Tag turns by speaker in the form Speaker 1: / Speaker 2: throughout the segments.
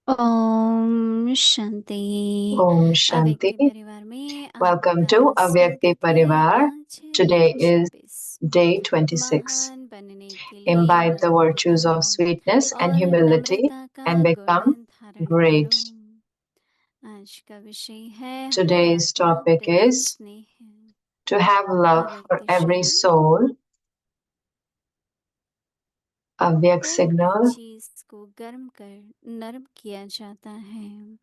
Speaker 1: Om Shanti.
Speaker 2: Om Shanti.
Speaker 1: अव्यक्ति परिवार में
Speaker 2: Welcome
Speaker 1: आपका
Speaker 2: to Avyakti
Speaker 1: स्वागत है।
Speaker 2: Parivar.
Speaker 1: आज है
Speaker 2: Today
Speaker 1: दिन
Speaker 2: is
Speaker 1: 26।
Speaker 2: day 26.
Speaker 1: महान बनने के लिए
Speaker 2: Imbibe the
Speaker 1: Namrata
Speaker 2: virtues of sweetness and
Speaker 1: और
Speaker 2: humility
Speaker 1: नम्रता का
Speaker 2: and
Speaker 1: गुण
Speaker 2: become
Speaker 1: धारण
Speaker 2: great.
Speaker 1: करो। आज का विषय है हर
Speaker 2: Today's
Speaker 1: आत्मा
Speaker 2: topic
Speaker 1: प्रति
Speaker 2: is
Speaker 1: स्नेह।
Speaker 2: to have love for
Speaker 1: अव्यक्त
Speaker 2: every
Speaker 1: इशारा।
Speaker 2: soul. Avyak
Speaker 1: कोई भी
Speaker 2: signal.
Speaker 1: चीज को गर्म कर नरम किया जाता है,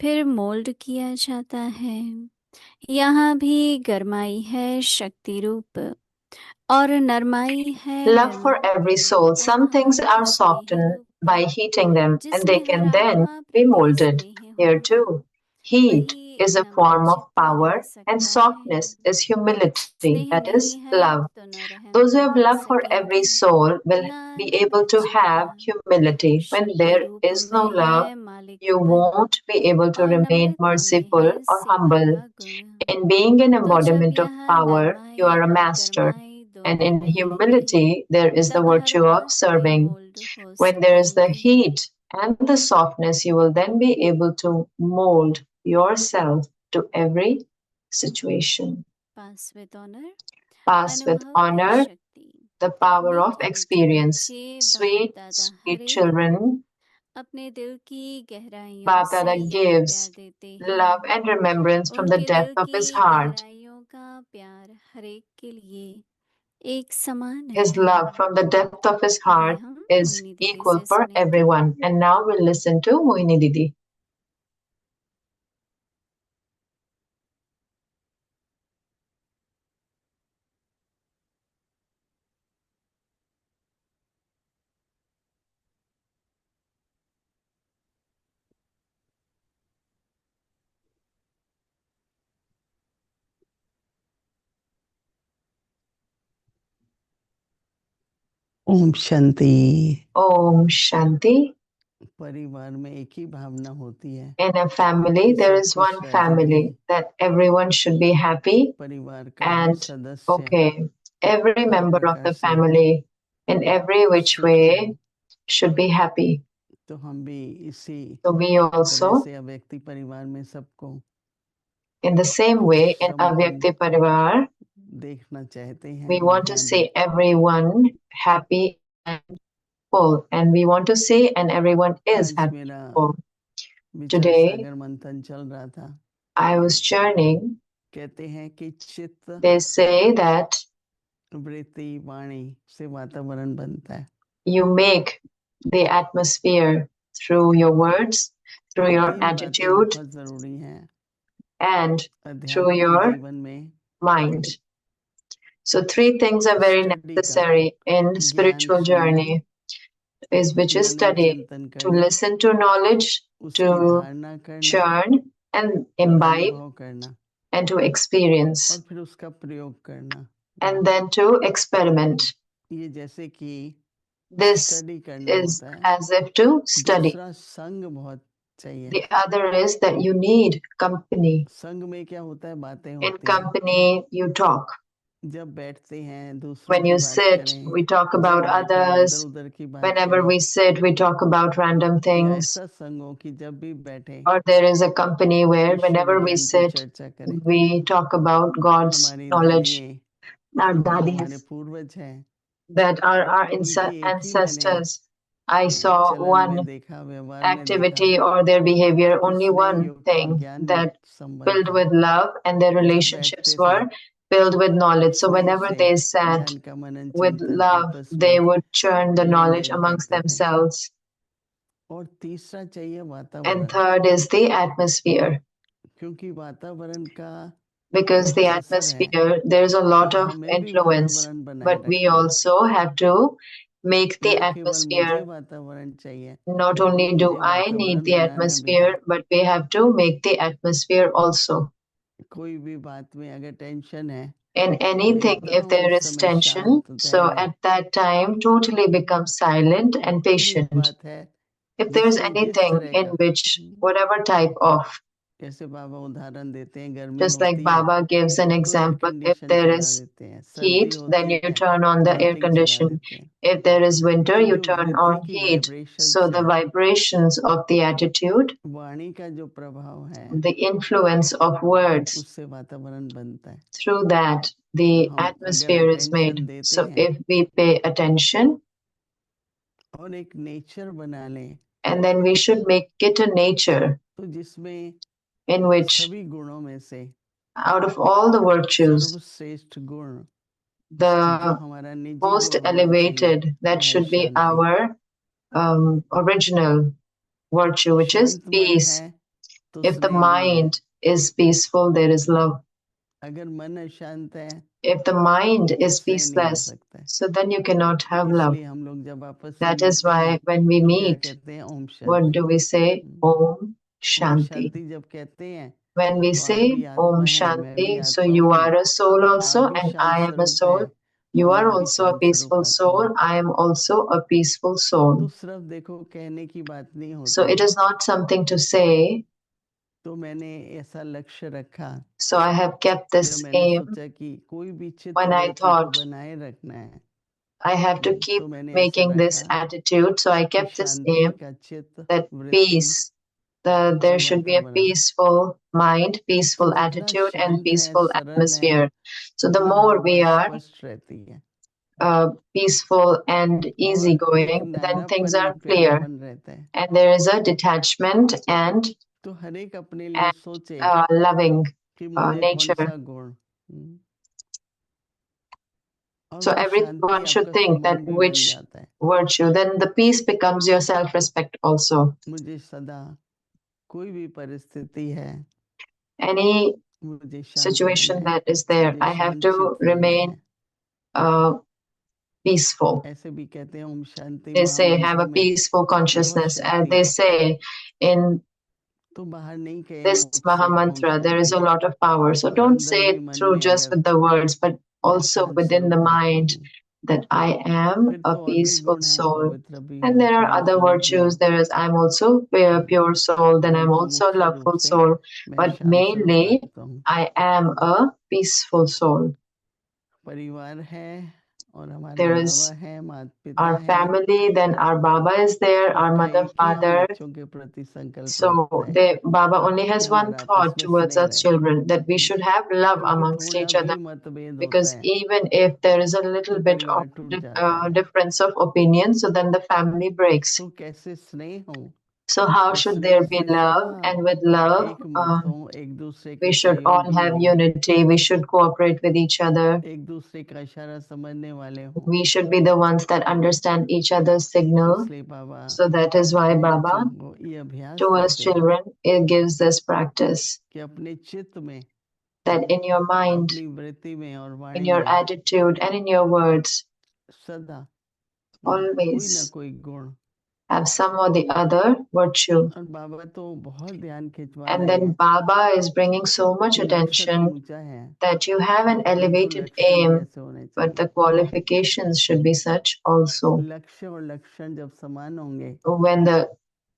Speaker 1: फिर मोल्ड किया जाता है। यहाँ भी गरमाई है शक्ति रूप और नरमाई है
Speaker 2: Love for
Speaker 1: निर्माण
Speaker 2: every soul. Some things
Speaker 1: अर्थात
Speaker 2: are
Speaker 1: स्नेह
Speaker 2: softened
Speaker 1: रूप,
Speaker 2: by heating them and they
Speaker 1: जिसमें हर
Speaker 2: can then
Speaker 1: आत्मा
Speaker 2: be
Speaker 1: प्रति
Speaker 2: molded.
Speaker 1: स्नेह
Speaker 2: Here
Speaker 1: होगा,
Speaker 2: too. Heat
Speaker 1: वही
Speaker 2: is a
Speaker 1: नम्र
Speaker 2: form of
Speaker 1: चित्त
Speaker 2: power
Speaker 1: रह
Speaker 2: and
Speaker 1: सकता है।
Speaker 2: softness is humility,
Speaker 1: स्नेह
Speaker 2: that is
Speaker 1: नहीं है
Speaker 2: love.
Speaker 1: तो न
Speaker 2: Those who
Speaker 1: रहमता
Speaker 2: have
Speaker 1: कर
Speaker 2: love for every
Speaker 1: सकेंगे,
Speaker 2: soul will
Speaker 1: ना
Speaker 2: be able to
Speaker 1: नम्रचित्ता।
Speaker 2: have humility. When
Speaker 1: शक्ति
Speaker 2: there
Speaker 1: रूप
Speaker 2: is no
Speaker 1: में
Speaker 2: love,
Speaker 1: है
Speaker 2: you
Speaker 1: मालिकपन
Speaker 2: won't be able to
Speaker 1: और
Speaker 2: remain
Speaker 1: नम्रता में
Speaker 2: merciful
Speaker 1: है
Speaker 2: or
Speaker 1: सेवा
Speaker 2: humble.
Speaker 1: का गुण।
Speaker 2: In being an
Speaker 1: तो जब
Speaker 2: embodiment of
Speaker 1: यहाँ
Speaker 2: power, you
Speaker 1: नरमाई
Speaker 2: are a
Speaker 1: और
Speaker 2: master.
Speaker 1: गरमाई
Speaker 2: And
Speaker 1: दोनों
Speaker 2: in
Speaker 1: रहेंगे,
Speaker 2: humility, there is the
Speaker 1: तब हर
Speaker 2: virtue of
Speaker 1: बात में
Speaker 2: serving.
Speaker 1: मोल्ड हो
Speaker 2: When there is the
Speaker 1: सकेंगे।
Speaker 2: heat and the softness, you will then be able to mold yourself to every situation.
Speaker 1: Pass with honour,
Speaker 2: Pass with
Speaker 1: अनुभव की
Speaker 2: honor
Speaker 1: शक्ति।
Speaker 2: the power of
Speaker 1: मीठे मीठे
Speaker 2: experience.
Speaker 1: बच्चे बाप
Speaker 2: Sweet,
Speaker 1: दादा हर
Speaker 2: sweet
Speaker 1: एक को
Speaker 2: children,
Speaker 1: अपने दिल की गहराइयों
Speaker 2: Bap
Speaker 1: से
Speaker 2: Dada
Speaker 1: याद प्यार
Speaker 2: gives
Speaker 1: देते
Speaker 2: love
Speaker 1: हैं।
Speaker 2: and remembrance from the
Speaker 1: उनके दिल
Speaker 2: depth of
Speaker 1: की
Speaker 2: his heart.
Speaker 1: गहराइयों का प्यार हर एक के लिए एक समान
Speaker 2: His
Speaker 1: है।
Speaker 2: love from the depth of his
Speaker 1: अभी
Speaker 2: heart
Speaker 1: हम
Speaker 2: is
Speaker 1: मोहिनी दीदी
Speaker 2: equal
Speaker 1: से
Speaker 2: for
Speaker 1: सुनेंगे।
Speaker 2: everyone. And now we'll listen to Mohini Didi.
Speaker 3: Om Shanti.
Speaker 2: Om Shanti.
Speaker 3: परिवार में एक ही भावना होती है,
Speaker 2: In a family, there is one family that everyone should be happy,
Speaker 3: परिवार का हर
Speaker 2: and
Speaker 3: सदस्य
Speaker 2: okay, every
Speaker 3: her
Speaker 2: member of
Speaker 3: प्रकार
Speaker 2: the
Speaker 3: से
Speaker 2: family in every which
Speaker 3: सुखी
Speaker 2: way
Speaker 3: हो।
Speaker 2: should be happy.
Speaker 3: तो हम भी इसी
Speaker 2: So we
Speaker 3: तरह
Speaker 2: also,
Speaker 3: से अव्यक्ति परिवार में सबको
Speaker 2: in the same way, in
Speaker 3: संपन्न
Speaker 2: Avyakti Parivar,
Speaker 3: देखना चाहते हैं
Speaker 2: we
Speaker 3: और
Speaker 2: want to
Speaker 3: हैं
Speaker 2: see
Speaker 3: भी।
Speaker 2: everyone happy and full, and we want to see and everyone is
Speaker 3: आज
Speaker 2: happy
Speaker 3: मेरा
Speaker 2: and full.
Speaker 3: विचार
Speaker 2: Today,
Speaker 3: सागर मंथन चल रहा था।
Speaker 2: I was churning.
Speaker 3: कहते हैं कि चित्त
Speaker 2: They say that
Speaker 3: वृत्ति वाणी से वातावरण बनता है।
Speaker 2: you make the atmosphere through your words, through your
Speaker 3: तीन बातें
Speaker 2: attitude,
Speaker 3: बहुत जरूरी हैं
Speaker 2: and through
Speaker 3: आध्यात्मिक
Speaker 2: your
Speaker 3: जीवन में।
Speaker 2: mind. So three things are very
Speaker 3: study का,
Speaker 2: necessary in
Speaker 3: ज्ञान
Speaker 2: spiritual
Speaker 3: सुनना,
Speaker 2: journey, is which is
Speaker 3: Manan
Speaker 2: study,
Speaker 3: चिंतन
Speaker 2: to
Speaker 3: करना,
Speaker 2: listen to knowledge,
Speaker 3: उसकी
Speaker 2: to
Speaker 3: धारणा करना
Speaker 2: churn and
Speaker 3: और
Speaker 2: imbibe,
Speaker 3: अनुभव करना
Speaker 2: and to experience,
Speaker 3: और फिर उसका प्रयोग करना।
Speaker 2: and then to experiment.
Speaker 3: ये जैसे कि
Speaker 2: This
Speaker 3: स्टडी करना
Speaker 2: is
Speaker 3: होता है।
Speaker 2: as if to study.
Speaker 3: दूसरा संग बहुत चाहिए।
Speaker 2: The other is that you need company.
Speaker 3: संग में क्या होता है, बातें
Speaker 2: In
Speaker 3: होती हैं।
Speaker 2: company, you talk.
Speaker 3: जब बैठते हैं दूसरों
Speaker 2: When
Speaker 3: की
Speaker 2: you
Speaker 3: बात
Speaker 2: sit,
Speaker 3: करें,
Speaker 2: we talk
Speaker 3: जब
Speaker 2: about
Speaker 3: बैठे इधर
Speaker 2: others.
Speaker 3: उधर की बात
Speaker 2: Whenever
Speaker 3: करें,
Speaker 2: we sit, we talk about random
Speaker 3: या
Speaker 2: things.
Speaker 3: ऐसा संगों की जब भी बैठे
Speaker 2: Or there is a company where
Speaker 3: Ishwar
Speaker 2: whenever we
Speaker 3: ज्ञान की
Speaker 2: sit,
Speaker 3: चर्चा करें।
Speaker 2: we talk about God's
Speaker 3: हमारी
Speaker 2: knowledge.
Speaker 3: दादियाँ
Speaker 2: Our
Speaker 3: जो हमारे
Speaker 2: dadis,
Speaker 3: पूर्वज हैं,
Speaker 2: that are our
Speaker 3: उनकी एक ही मैंने
Speaker 2: ancestors. I saw
Speaker 3: चलन में
Speaker 2: one
Speaker 3: देखा, व्यवहार में देखा
Speaker 2: activity or their behavior,
Speaker 3: कि
Speaker 2: only
Speaker 3: स्नेह
Speaker 2: one
Speaker 3: युक्त और
Speaker 2: thing
Speaker 3: ज्ञान
Speaker 2: that
Speaker 3: युक्त संबंध
Speaker 2: filled
Speaker 3: था।
Speaker 2: with love, and their
Speaker 3: जब
Speaker 2: relationships
Speaker 3: बैठते थे
Speaker 2: were filled with knowledge. So
Speaker 3: स्नेह
Speaker 2: whenever
Speaker 3: से
Speaker 2: they sat
Speaker 3: ज्ञान का मनन
Speaker 2: with
Speaker 3: चिंतन
Speaker 2: love,
Speaker 3: आपस
Speaker 2: they
Speaker 3: में
Speaker 2: would churn the
Speaker 3: लेन
Speaker 2: knowledge
Speaker 3: देन
Speaker 2: amongst
Speaker 3: करते थे।
Speaker 2: themselves.
Speaker 3: और तीसरा चाहिए
Speaker 2: And
Speaker 3: वातावरण,
Speaker 2: third is the atmosphere.
Speaker 3: क्योंकि वातावरण का
Speaker 2: Because the
Speaker 3: बहुत असर है
Speaker 2: atmosphere, there's a lot
Speaker 3: और
Speaker 2: of
Speaker 3: हमें भी
Speaker 2: influence,
Speaker 3: वातावरण बनाए
Speaker 2: but we
Speaker 3: रखना है।
Speaker 2: also have to make the
Speaker 3: न केवल मुझे
Speaker 2: atmosphere.
Speaker 3: वातावरण चाहिए,
Speaker 2: Not
Speaker 3: बल्कि
Speaker 2: only do
Speaker 3: मुझे
Speaker 2: I need
Speaker 3: वातावरण
Speaker 2: the
Speaker 3: बनाना भी है।
Speaker 2: atmosphere, but we have to make the atmosphere also.
Speaker 3: कोई भी बात में अगर टेंशन है
Speaker 2: In
Speaker 3: तो
Speaker 2: anything, if
Speaker 3: एकदम
Speaker 2: there
Speaker 3: उस
Speaker 2: is
Speaker 3: समय
Speaker 2: tension,
Speaker 3: शांत
Speaker 2: so
Speaker 3: धैर्य।
Speaker 2: at that time, totally become silent and
Speaker 3: कोई भी
Speaker 2: patient.
Speaker 3: बात है
Speaker 2: If there's
Speaker 3: जिसमें जिस
Speaker 2: anything
Speaker 3: तरह
Speaker 2: in
Speaker 3: का
Speaker 2: which, whatever type of
Speaker 3: जैसे बाबा उदाहरण देते हैं, गर्मी
Speaker 2: Just like
Speaker 3: होती है
Speaker 2: Baba gives an
Speaker 3: तो air
Speaker 2: example, if
Speaker 3: condition
Speaker 2: there
Speaker 3: चला
Speaker 2: is
Speaker 3: देते हैं, सर्दी
Speaker 2: heat, then
Speaker 3: होती
Speaker 2: you
Speaker 3: है
Speaker 2: turn on the air
Speaker 3: heating चला
Speaker 2: condition.
Speaker 3: देते हैं।
Speaker 2: If there is winter,
Speaker 3: तो
Speaker 2: you
Speaker 3: जो
Speaker 2: turn
Speaker 3: वृत्ति
Speaker 2: on
Speaker 3: की
Speaker 2: heat.
Speaker 3: वाइब्रेशंस
Speaker 2: So the
Speaker 3: है,
Speaker 2: vibrations of the attitude,
Speaker 3: वाणी का जो प्रभाव है,
Speaker 2: the influence of words,
Speaker 3: उससे वातावरण बनता है।
Speaker 2: through that
Speaker 3: तो
Speaker 2: the
Speaker 3: हम अगर
Speaker 2: atmosphere is
Speaker 3: अटेंशन
Speaker 2: made.
Speaker 3: देते
Speaker 2: So
Speaker 3: हैं
Speaker 2: if we pay attention,
Speaker 3: और एक नेचर बना लें,
Speaker 2: and then we should make it a nature
Speaker 3: तो जिसमें
Speaker 2: in which,
Speaker 3: सभी गुणों में से
Speaker 2: out of all the virtues,
Speaker 3: सर्वश्रेष्ठ गुण जो
Speaker 2: the
Speaker 3: हमारा निजी
Speaker 2: most
Speaker 3: गुण होना चाहिए,
Speaker 2: elevated,
Speaker 3: वो
Speaker 2: that
Speaker 3: है
Speaker 2: should be
Speaker 3: Shanti.
Speaker 2: our original virtue, which is
Speaker 3: शांत मन
Speaker 2: peace.
Speaker 3: है तो
Speaker 2: If the
Speaker 3: स्नेह भी है।
Speaker 2: mind is peaceful, there is love.
Speaker 3: अगर मन अशांत है
Speaker 2: If the mind
Speaker 3: तो
Speaker 2: is
Speaker 3: स्नेह नहीं हो
Speaker 2: peaceless,
Speaker 3: सकता है।
Speaker 2: so then you cannot have love.
Speaker 3: इसलिए हम लोग जब आपस में
Speaker 2: That is
Speaker 3: मिलते हैं
Speaker 2: why when we
Speaker 3: तो क्या
Speaker 2: meet,
Speaker 3: कहते हैं? ओम
Speaker 2: what
Speaker 3: Shanti.
Speaker 2: do we say? Om
Speaker 3: Om
Speaker 2: Shanti.
Speaker 3: शांति जब कहते हैं
Speaker 2: When we
Speaker 3: तो आप
Speaker 2: say
Speaker 3: भी आत्मा
Speaker 2: Om
Speaker 3: है, मैं भी
Speaker 2: Shanti, so
Speaker 3: आत्मा
Speaker 2: you
Speaker 3: हूँ,
Speaker 2: are a soul
Speaker 3: आप
Speaker 2: also,
Speaker 3: भी
Speaker 2: and
Speaker 3: शांत
Speaker 2: I am a
Speaker 3: स्वरूप हैं
Speaker 2: soul. You
Speaker 3: और
Speaker 2: are
Speaker 3: मैं भी
Speaker 2: also a
Speaker 3: शांत स्वरूप
Speaker 2: peaceful
Speaker 3: आत्मा
Speaker 2: soul.
Speaker 3: हूँ।
Speaker 2: I am also a peaceful soul.
Speaker 3: तो सिर्फ देखो कहने की बात नहीं
Speaker 2: So
Speaker 3: होती
Speaker 2: it
Speaker 3: है।
Speaker 2: is not something to say.
Speaker 3: तो मैंने ऐसा लक्ष्य रखा
Speaker 2: So I have kept
Speaker 3: जब
Speaker 2: this
Speaker 3: मैंने
Speaker 2: aim
Speaker 3: सोचा कि कोई भी चित्त
Speaker 2: when I
Speaker 3: वृत्ति को
Speaker 2: thought
Speaker 3: बनाए रखना है,
Speaker 2: I have to
Speaker 3: तो
Speaker 2: keep
Speaker 3: मैंने ऐसा
Speaker 2: making this
Speaker 3: रखा
Speaker 2: attitude. So I
Speaker 3: कि
Speaker 2: kept this
Speaker 3: शांति
Speaker 2: aim
Speaker 3: का चित्त
Speaker 2: that
Speaker 3: वृत्ति
Speaker 2: peace,
Speaker 3: और
Speaker 2: there should be a
Speaker 3: वातावरण।
Speaker 2: peaceful mind,
Speaker 3: तो
Speaker 2: peaceful
Speaker 3: जितना
Speaker 2: attitude, and
Speaker 3: शांत है,
Speaker 2: peaceful
Speaker 3: सरल है,
Speaker 2: atmosphere. So the
Speaker 3: उतना
Speaker 2: more we
Speaker 3: बात
Speaker 2: are
Speaker 3: स्पष्ट रहती है
Speaker 2: peaceful and
Speaker 3: और एक
Speaker 2: easygoing, then things
Speaker 3: न्यारापन,
Speaker 2: are
Speaker 3: एक
Speaker 2: clear,
Speaker 3: प्यारापन रहता है।
Speaker 2: and there is a detachment and
Speaker 3: तो हर एक अपने लिए सोचे
Speaker 2: loving
Speaker 3: कि मुझे कौन
Speaker 2: nature.
Speaker 3: सा गुण, और
Speaker 2: So
Speaker 3: वो शांति
Speaker 2: everyone should
Speaker 3: आपका
Speaker 2: think that
Speaker 3: सम्मान भी बन
Speaker 2: which
Speaker 3: जाता है।
Speaker 2: virtue, then the peace becomes your self-respect also.
Speaker 3: मुझे सदा कोई भी परिस्थिति है,
Speaker 2: Any
Speaker 3: मुझे शांत
Speaker 2: situation
Speaker 3: रहना है,
Speaker 2: that is there,
Speaker 3: मुझे
Speaker 2: I have
Speaker 3: शांत
Speaker 2: to
Speaker 3: चित्त रहना
Speaker 2: remain
Speaker 3: है।
Speaker 2: peaceful.
Speaker 3: ऐसे भी कहते हैं Om Shanti
Speaker 2: They say have
Speaker 3: महामंत्र
Speaker 2: a
Speaker 3: में
Speaker 2: peaceful
Speaker 3: बहुत
Speaker 2: consciousness, and
Speaker 3: शक्ति
Speaker 2: they
Speaker 3: है।
Speaker 2: say in
Speaker 3: तो बाहर नहीं कहें
Speaker 2: this
Speaker 3: मुख से ओम
Speaker 2: Mahamantra there is a
Speaker 3: Shanti,
Speaker 2: lot of power. So
Speaker 3: और
Speaker 2: don't
Speaker 3: अंदर
Speaker 2: say
Speaker 3: भी
Speaker 2: it
Speaker 3: मन
Speaker 2: through
Speaker 3: में
Speaker 2: just
Speaker 3: अगर
Speaker 2: with the words, but
Speaker 3: मैं
Speaker 2: also
Speaker 3: शांत
Speaker 2: within the
Speaker 3: स्वरूप आत्मा
Speaker 2: mind
Speaker 3: हूँ,
Speaker 2: that I am
Speaker 3: फिर
Speaker 2: a
Speaker 3: तो और भी
Speaker 2: peaceful
Speaker 3: गुण है,
Speaker 2: soul.
Speaker 3: पवित्र भी
Speaker 2: And
Speaker 3: हूँ,
Speaker 2: there are
Speaker 3: प्रेम
Speaker 2: other
Speaker 3: स्वरूप भी
Speaker 2: virtues.
Speaker 3: हूँ,
Speaker 2: There is, I'm also a pure soul, then I'm
Speaker 3: परंतु
Speaker 2: also a
Speaker 3: मुख्य रूप
Speaker 2: loveful
Speaker 3: से
Speaker 2: soul.
Speaker 3: मैं
Speaker 2: But
Speaker 3: शांत स्वरूप
Speaker 2: mainly,
Speaker 3: आत्मा हूँ।
Speaker 2: I am a peaceful soul.
Speaker 3: परिवार है और हमारे
Speaker 2: There
Speaker 3: बाबा
Speaker 2: is
Speaker 3: है, माता पिता
Speaker 2: our
Speaker 3: है,
Speaker 2: family, then our Baba is there, our
Speaker 3: उनका
Speaker 2: mother,
Speaker 3: एक ही हम
Speaker 2: father.
Speaker 3: बच्चों के प्रति संकल्प
Speaker 2: So
Speaker 3: रखते हैं
Speaker 2: the Baba only
Speaker 3: कि
Speaker 2: has one
Speaker 3: हमारा आपस
Speaker 2: thought
Speaker 3: में
Speaker 2: towards
Speaker 3: स्नेह
Speaker 2: us
Speaker 3: रहे,
Speaker 2: children, that we should have love
Speaker 3: क्योंकि
Speaker 2: amongst
Speaker 3: थोड़ा
Speaker 2: each other.
Speaker 3: भी मतभेद होता
Speaker 2: Because
Speaker 3: है
Speaker 2: even if there is a
Speaker 3: तो
Speaker 2: little bit
Speaker 3: परिवार
Speaker 2: of
Speaker 3: टूट जाता है।
Speaker 2: difference of opinion, so then the family breaks.
Speaker 3: तो कैसे स्नेह हो,
Speaker 2: So how
Speaker 3: और
Speaker 2: should
Speaker 3: स्नेह
Speaker 2: there be
Speaker 3: से
Speaker 2: love?
Speaker 3: सब
Speaker 2: And with love,
Speaker 3: एक मत हो, एक दूसरे
Speaker 2: we
Speaker 3: के
Speaker 2: should all
Speaker 3: सहयोगी
Speaker 2: have
Speaker 3: हो,
Speaker 2: unity. We should cooperate with each other.
Speaker 3: एक दूसरे का इशारा समझने वाले हो।
Speaker 2: We should be the ones that understand each other's signal.
Speaker 3: इसलिए बाबा
Speaker 2: So that is why Baba,
Speaker 3: बच्चों को ये अभ्यास
Speaker 2: to us
Speaker 3: देते हैं
Speaker 2: children, it gives this practice
Speaker 3: कि अपने चित्त में,
Speaker 2: that in your mind,
Speaker 3: अपनी वृत्ति में और
Speaker 2: in
Speaker 3: वाणी
Speaker 2: your
Speaker 3: में
Speaker 2: attitude, and in your words,
Speaker 3: सदा कोई ना
Speaker 2: always
Speaker 3: कोई गुण,
Speaker 2: have some or the other virtue.
Speaker 3: और बाबा तो बहुत ध्यान खिंचवा
Speaker 2: And
Speaker 3: रहे
Speaker 2: then
Speaker 3: हैं
Speaker 2: Baba is bringing so much
Speaker 3: कि लक्ष्य तो
Speaker 2: attention
Speaker 3: ऊंचा है,
Speaker 2: that you have an
Speaker 3: परंतु
Speaker 2: elevated
Speaker 3: लक्षण भी
Speaker 2: aim,
Speaker 3: ऐसे होने
Speaker 2: but the
Speaker 3: चाहिए।
Speaker 2: qualifications should be such also.
Speaker 3: लक्ष्य और लक्षण जब समान होंगे,
Speaker 2: When the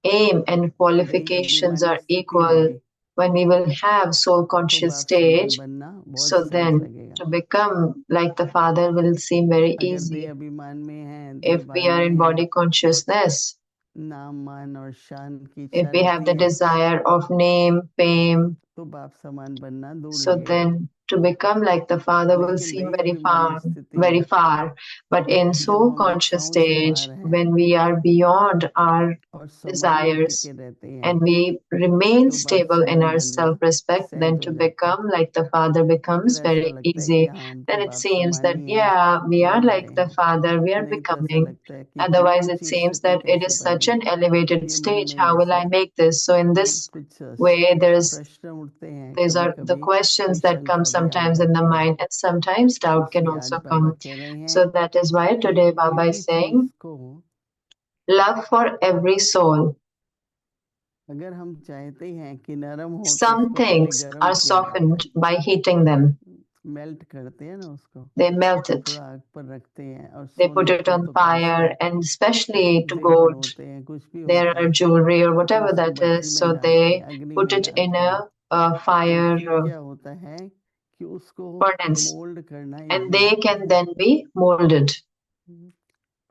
Speaker 2: aim and
Speaker 3: देह
Speaker 2: qualifications
Speaker 3: अभिमानी
Speaker 2: are
Speaker 3: स्थिति
Speaker 2: equal,
Speaker 3: होगी,
Speaker 2: when we will have soul
Speaker 3: तो
Speaker 2: conscious
Speaker 3: बाप समान
Speaker 2: stage,
Speaker 3: बनना बहुत
Speaker 2: so
Speaker 3: सहज
Speaker 2: then
Speaker 3: लगेगा।
Speaker 2: to become like the Father will seem very
Speaker 3: अगर
Speaker 2: easy.
Speaker 3: देह अभिमान में है,
Speaker 2: If we
Speaker 3: देहभान
Speaker 2: are
Speaker 3: में
Speaker 2: in
Speaker 3: है,
Speaker 2: body consciousness,
Speaker 3: नाम मान और शान की
Speaker 2: if
Speaker 3: इच्छा
Speaker 2: we have
Speaker 3: रहती
Speaker 2: the
Speaker 3: है,
Speaker 2: desire of name, fame,
Speaker 3: तो बाप समान बनना दूर
Speaker 2: so
Speaker 3: लगेगा।
Speaker 2: then to become like the Father will
Speaker 3: लेकिन
Speaker 2: seem
Speaker 3: देह
Speaker 2: very
Speaker 3: अभिमानी
Speaker 2: far,
Speaker 3: स्थिति
Speaker 2: very
Speaker 3: में
Speaker 2: far. But in
Speaker 3: जब
Speaker 2: soul
Speaker 3: हम
Speaker 2: conscious
Speaker 3: इच्छाओं से
Speaker 2: stage,
Speaker 3: पार हैं
Speaker 2: when we are beyond our
Speaker 3: और समान में
Speaker 2: desires
Speaker 3: टिके रहते हैं,
Speaker 2: and we remain
Speaker 3: तो बाप
Speaker 2: stable in
Speaker 3: समान
Speaker 2: our
Speaker 3: बनना
Speaker 2: self-respect, then
Speaker 3: सहज हो
Speaker 2: to
Speaker 3: जाता है।
Speaker 2: become like the Father becomes
Speaker 3: फिर ऐसा
Speaker 2: very
Speaker 3: लगता है कि
Speaker 2: easy.
Speaker 3: हाँ, हम तो
Speaker 2: Then it
Speaker 3: बाप
Speaker 2: seems
Speaker 3: समान
Speaker 2: that,
Speaker 3: ही हैं,
Speaker 2: yeah, we are
Speaker 3: बन
Speaker 2: like
Speaker 3: रहे
Speaker 2: the
Speaker 3: हैं।
Speaker 2: Father, we are
Speaker 3: नहीं तो ऐसा
Speaker 2: becoming.
Speaker 3: लगता है कि
Speaker 2: Otherwise,
Speaker 3: इतनी
Speaker 2: it
Speaker 3: ऊंची
Speaker 2: seems
Speaker 3: स्थिति
Speaker 2: that it
Speaker 3: कैसे
Speaker 2: is such
Speaker 3: Pali,
Speaker 2: an elevated
Speaker 3: ये मन
Speaker 2: stage.
Speaker 3: में
Speaker 2: How will I
Speaker 3: जैसे
Speaker 2: make this? So in this
Speaker 3: कुछ
Speaker 2: way,
Speaker 3: प्रश्न उठते हैं,
Speaker 2: these
Speaker 3: कभी
Speaker 2: are the
Speaker 3: कभी
Speaker 2: questions
Speaker 3: कोई
Speaker 2: that come
Speaker 3: शंका भी आ
Speaker 2: sometimes in the
Speaker 3: जाती है।
Speaker 2: mind, and sometimes doubt can
Speaker 3: इसलिए आज
Speaker 2: also
Speaker 3: बाबा
Speaker 2: come.
Speaker 3: कह रहे हैं
Speaker 2: So that is why
Speaker 3: कि
Speaker 2: today
Speaker 3: कोई
Speaker 2: Baba
Speaker 3: भी
Speaker 2: is
Speaker 3: चीज
Speaker 2: saying,
Speaker 3: को
Speaker 2: love for every soul.
Speaker 3: अगर हम चाहते हैं कि नरम हो तो
Speaker 2: Some
Speaker 3: उसको पहले
Speaker 2: things
Speaker 3: गर्म
Speaker 2: are
Speaker 3: किया जाता
Speaker 2: softened
Speaker 3: है,
Speaker 2: by heating them.
Speaker 3: मेल्ट करते हैं ना उसको,
Speaker 2: They melt it.
Speaker 3: थोड़ा आग पर रखते हैं, और
Speaker 2: They put
Speaker 3: सोने
Speaker 2: it
Speaker 3: को
Speaker 2: on
Speaker 3: तो खासकर
Speaker 2: fire, and especially to
Speaker 3: जेवर
Speaker 2: gold,
Speaker 3: होते हैं, कुछ भी
Speaker 2: there
Speaker 3: होता
Speaker 2: are
Speaker 3: है,
Speaker 2: jewelry or
Speaker 3: तो
Speaker 2: whatever
Speaker 3: उसको
Speaker 2: that
Speaker 3: भट्टी
Speaker 2: is.
Speaker 3: में
Speaker 2: So
Speaker 3: डालते हैं,
Speaker 2: they
Speaker 3: अग्नि
Speaker 2: put
Speaker 3: में
Speaker 2: it in
Speaker 3: डालते हैं,
Speaker 2: a fire
Speaker 3: उसमें क्या होता है कि उसको
Speaker 2: furnace,
Speaker 3: मोल्ड करना
Speaker 2: and
Speaker 3: इजी
Speaker 2: they
Speaker 3: होता
Speaker 2: can
Speaker 3: है।
Speaker 2: then be molded.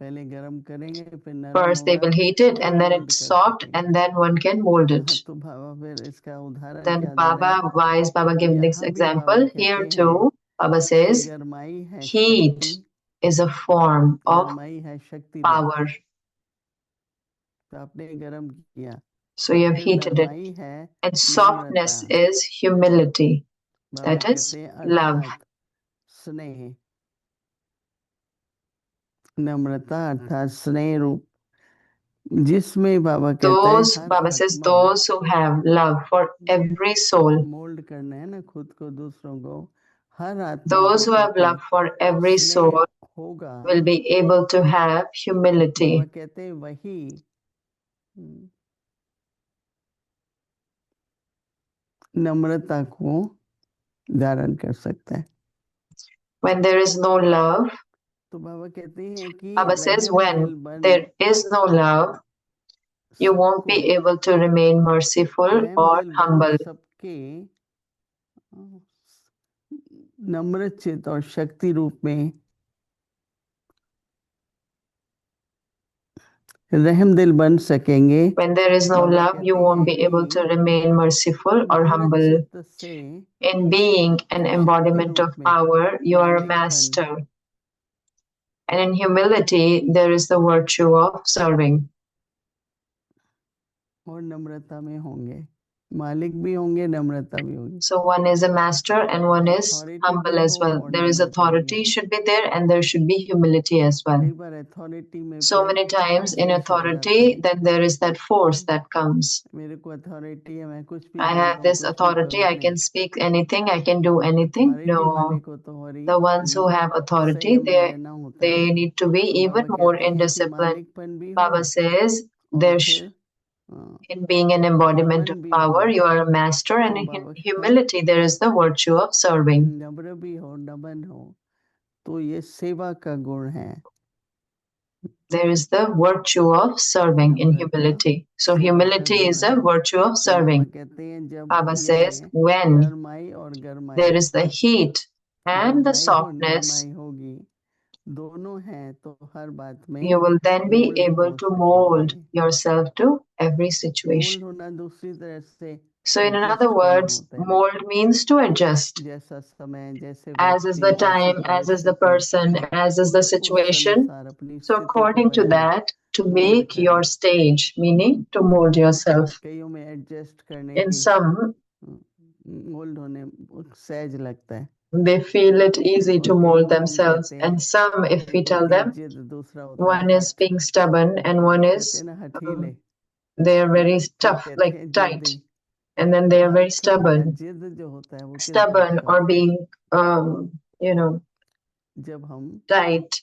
Speaker 3: पहले गरम करेंगे फिर नरम
Speaker 2: First they
Speaker 3: होगा
Speaker 2: will heat it
Speaker 3: फिर
Speaker 2: and then
Speaker 3: मोल्ड
Speaker 2: it's
Speaker 3: कर
Speaker 2: soft
Speaker 3: सकेंगे।
Speaker 2: and then one can mold it.
Speaker 3: हाँ, तो बाबा फिर इसका उदाहरण
Speaker 2: Then
Speaker 3: क्या दे रहे हैं?
Speaker 2: wise Baba give this
Speaker 3: यहाँ भी बाबा
Speaker 2: example.
Speaker 3: कहते
Speaker 2: Here
Speaker 3: हैं
Speaker 2: too, Baba
Speaker 3: कि
Speaker 2: says,
Speaker 3: गरमाई है
Speaker 2: heat
Speaker 3: शक्ति,
Speaker 2: is a form of
Speaker 3: गरमाई है शक्ति रूप।
Speaker 2: power.
Speaker 3: तो आपने गरम किया,
Speaker 2: So you have
Speaker 3: फिर
Speaker 2: heated it.
Speaker 3: नरमाई है
Speaker 2: And
Speaker 3: Namrata,
Speaker 2: softness is humility.
Speaker 3: Baba
Speaker 2: That is
Speaker 3: कहते हैं
Speaker 2: love.
Speaker 3: अर्थात स्नेह, नम्रता अर्थात स्नेह रूप, जिसमें बाबा कहते हैं
Speaker 2: Those,
Speaker 3: हर
Speaker 2: Baba says,
Speaker 3: आत्मा
Speaker 2: those who have love for every soul,
Speaker 3: mould करना है ना खुद को दूसरों को, हर आत्मा
Speaker 2: those
Speaker 3: के
Speaker 2: who have
Speaker 3: प्रति
Speaker 2: love for every
Speaker 3: स्नेह
Speaker 2: soul
Speaker 3: होगा।
Speaker 2: will be able to have
Speaker 3: Baba
Speaker 2: humility.
Speaker 3: कहते हैं वही नम्रता को धारण कर सकता है।
Speaker 2: When there is no love,
Speaker 3: तो बाबा कहते हैं कि
Speaker 2: Baba says,
Speaker 3: रहम
Speaker 2: when
Speaker 3: दिल बन
Speaker 2: there is no love, you won't
Speaker 3: सबको,
Speaker 2: be able to remain merciful
Speaker 3: रहम
Speaker 2: or
Speaker 3: दिल बन
Speaker 2: humble.
Speaker 3: सबके नम्र चित और शक्ति रूप में रहम दिल बन सकेंगे।
Speaker 2: When there is no
Speaker 3: Baba
Speaker 2: love, you
Speaker 3: कहते
Speaker 2: won't
Speaker 3: हैं
Speaker 2: be able to
Speaker 3: कि
Speaker 2: remain merciful or
Speaker 3: नम्र
Speaker 2: humble.
Speaker 3: चित्त से
Speaker 2: In being an
Speaker 3: शक्ति
Speaker 2: embodiment
Speaker 3: रूप
Speaker 2: of
Speaker 3: में
Speaker 2: power, you are a
Speaker 3: मालिक बन
Speaker 2: master. And in humility, there is the virtue of serving.
Speaker 3: और नम्रता में होंगे, मालिक भी होंगे, नम्रता भी होगी।
Speaker 2: So one is a master and one is
Speaker 3: Authority
Speaker 2: humble
Speaker 3: भी
Speaker 2: as
Speaker 3: हो
Speaker 2: well.
Speaker 3: और
Speaker 2: There is
Speaker 3: नम्रता भी
Speaker 2: authority
Speaker 3: हो।
Speaker 2: should be there and there should be humility as well.
Speaker 3: कई बार authority में
Speaker 2: So
Speaker 3: फिर
Speaker 2: many times in
Speaker 3: जोश आ जाता
Speaker 2: authority,
Speaker 3: है।
Speaker 2: then there is that force that comes.
Speaker 3: मेरे को authority है, मैं कुछ भी
Speaker 2: I
Speaker 3: बोल
Speaker 2: have
Speaker 3: रहा हूँ,
Speaker 2: this
Speaker 3: कुछ भी
Speaker 2: authority,
Speaker 3: करूँ।
Speaker 2: I can
Speaker 3: नहीं,
Speaker 2: speak anything, I can do anything.
Speaker 3: authority वाले
Speaker 2: No,
Speaker 3: को तो और
Speaker 2: the ones who
Speaker 3: he
Speaker 2: have authority,
Speaker 3: संयम में रहना होता है।
Speaker 2: they need to be
Speaker 3: तो
Speaker 2: even
Speaker 3: बाबा
Speaker 2: more
Speaker 3: कहते
Speaker 2: in
Speaker 3: हैं कि
Speaker 2: discipline.
Speaker 3: मालिकपन भी हो
Speaker 2: Baba says,
Speaker 3: और
Speaker 2: there
Speaker 3: फिर
Speaker 2: in being an embodiment of
Speaker 3: दमन भी
Speaker 2: power,
Speaker 3: हो।
Speaker 2: you are a master, and
Speaker 3: तो
Speaker 2: in
Speaker 3: Baba
Speaker 2: humility, there is the virtue of serving.
Speaker 3: नम्र भी हो, दमन हो, तो ये सेवा का गुण है।
Speaker 2: There is the virtue of serving in
Speaker 3: Namrata
Speaker 2: humility. So
Speaker 3: सेवा का
Speaker 2: humility
Speaker 3: गुण
Speaker 2: is a
Speaker 3: है।
Speaker 2: virtue of
Speaker 3: तो बाबा
Speaker 2: serving.
Speaker 3: कहते हैं जब
Speaker 2: Baba
Speaker 3: ये
Speaker 2: says, when
Speaker 3: नरमाई और गरमाई,
Speaker 2: there is the heat and the
Speaker 3: गरमाई और
Speaker 2: softness,
Speaker 3: नरमाई होगी, दोनों हैं तो हर बात में
Speaker 2: you will then be
Speaker 3: mould
Speaker 2: able
Speaker 3: हो
Speaker 2: to
Speaker 3: सकेंगे।
Speaker 2: mold yourself to every situation.
Speaker 3: Mould होना दूसरी तरह से
Speaker 2: So in other
Speaker 3: एडजस्ट करना
Speaker 2: words,
Speaker 3: होता है ना,
Speaker 2: mold means to adjust.
Speaker 3: जैसा समय, जैसे
Speaker 2: As is
Speaker 3: व्यक्ति,
Speaker 2: the
Speaker 3: जैसी
Speaker 2: time, as is the
Speaker 3: परिस्थिति,
Speaker 2: person, as is the
Speaker 3: तो उस
Speaker 2: situation.
Speaker 3: अनुसार अपनी
Speaker 2: So
Speaker 3: स्थिति को
Speaker 2: according to
Speaker 3: banana,
Speaker 2: that, to
Speaker 3: mould
Speaker 2: make your
Speaker 3: करना।
Speaker 2: stage, meaning to mold yourself.
Speaker 3: कईयों में एडजस्ट करने
Speaker 2: In
Speaker 3: की
Speaker 2: some,
Speaker 3: मोल्ड होने सहज लगता है,
Speaker 2: they feel it easy
Speaker 3: और
Speaker 2: to
Speaker 3: कईयों
Speaker 2: mold
Speaker 3: को हम
Speaker 2: themselves.
Speaker 3: कहते हैं,
Speaker 2: And some, if we
Speaker 3: एक
Speaker 2: tell
Speaker 3: होती है
Speaker 2: them,
Speaker 3: जिद, दूसरा होता है
Speaker 2: one is
Speaker 3: हठ।
Speaker 2: being stubborn and one
Speaker 3: कहते
Speaker 2: is
Speaker 3: हैं ना हठीले,
Speaker 2: they are very
Speaker 3: फिर
Speaker 2: tough,
Speaker 3: कहते
Speaker 2: like
Speaker 3: हैं
Speaker 2: tight,
Speaker 3: जिद्दी।
Speaker 2: and then
Speaker 3: तो
Speaker 2: they are very
Speaker 3: हठ या
Speaker 2: stubborn.
Speaker 3: जिद जो होता है वो किस बात
Speaker 2: Stubborn
Speaker 3: का
Speaker 2: or
Speaker 3: होता है?
Speaker 2: being, you know,
Speaker 3: जब हम
Speaker 2: tight.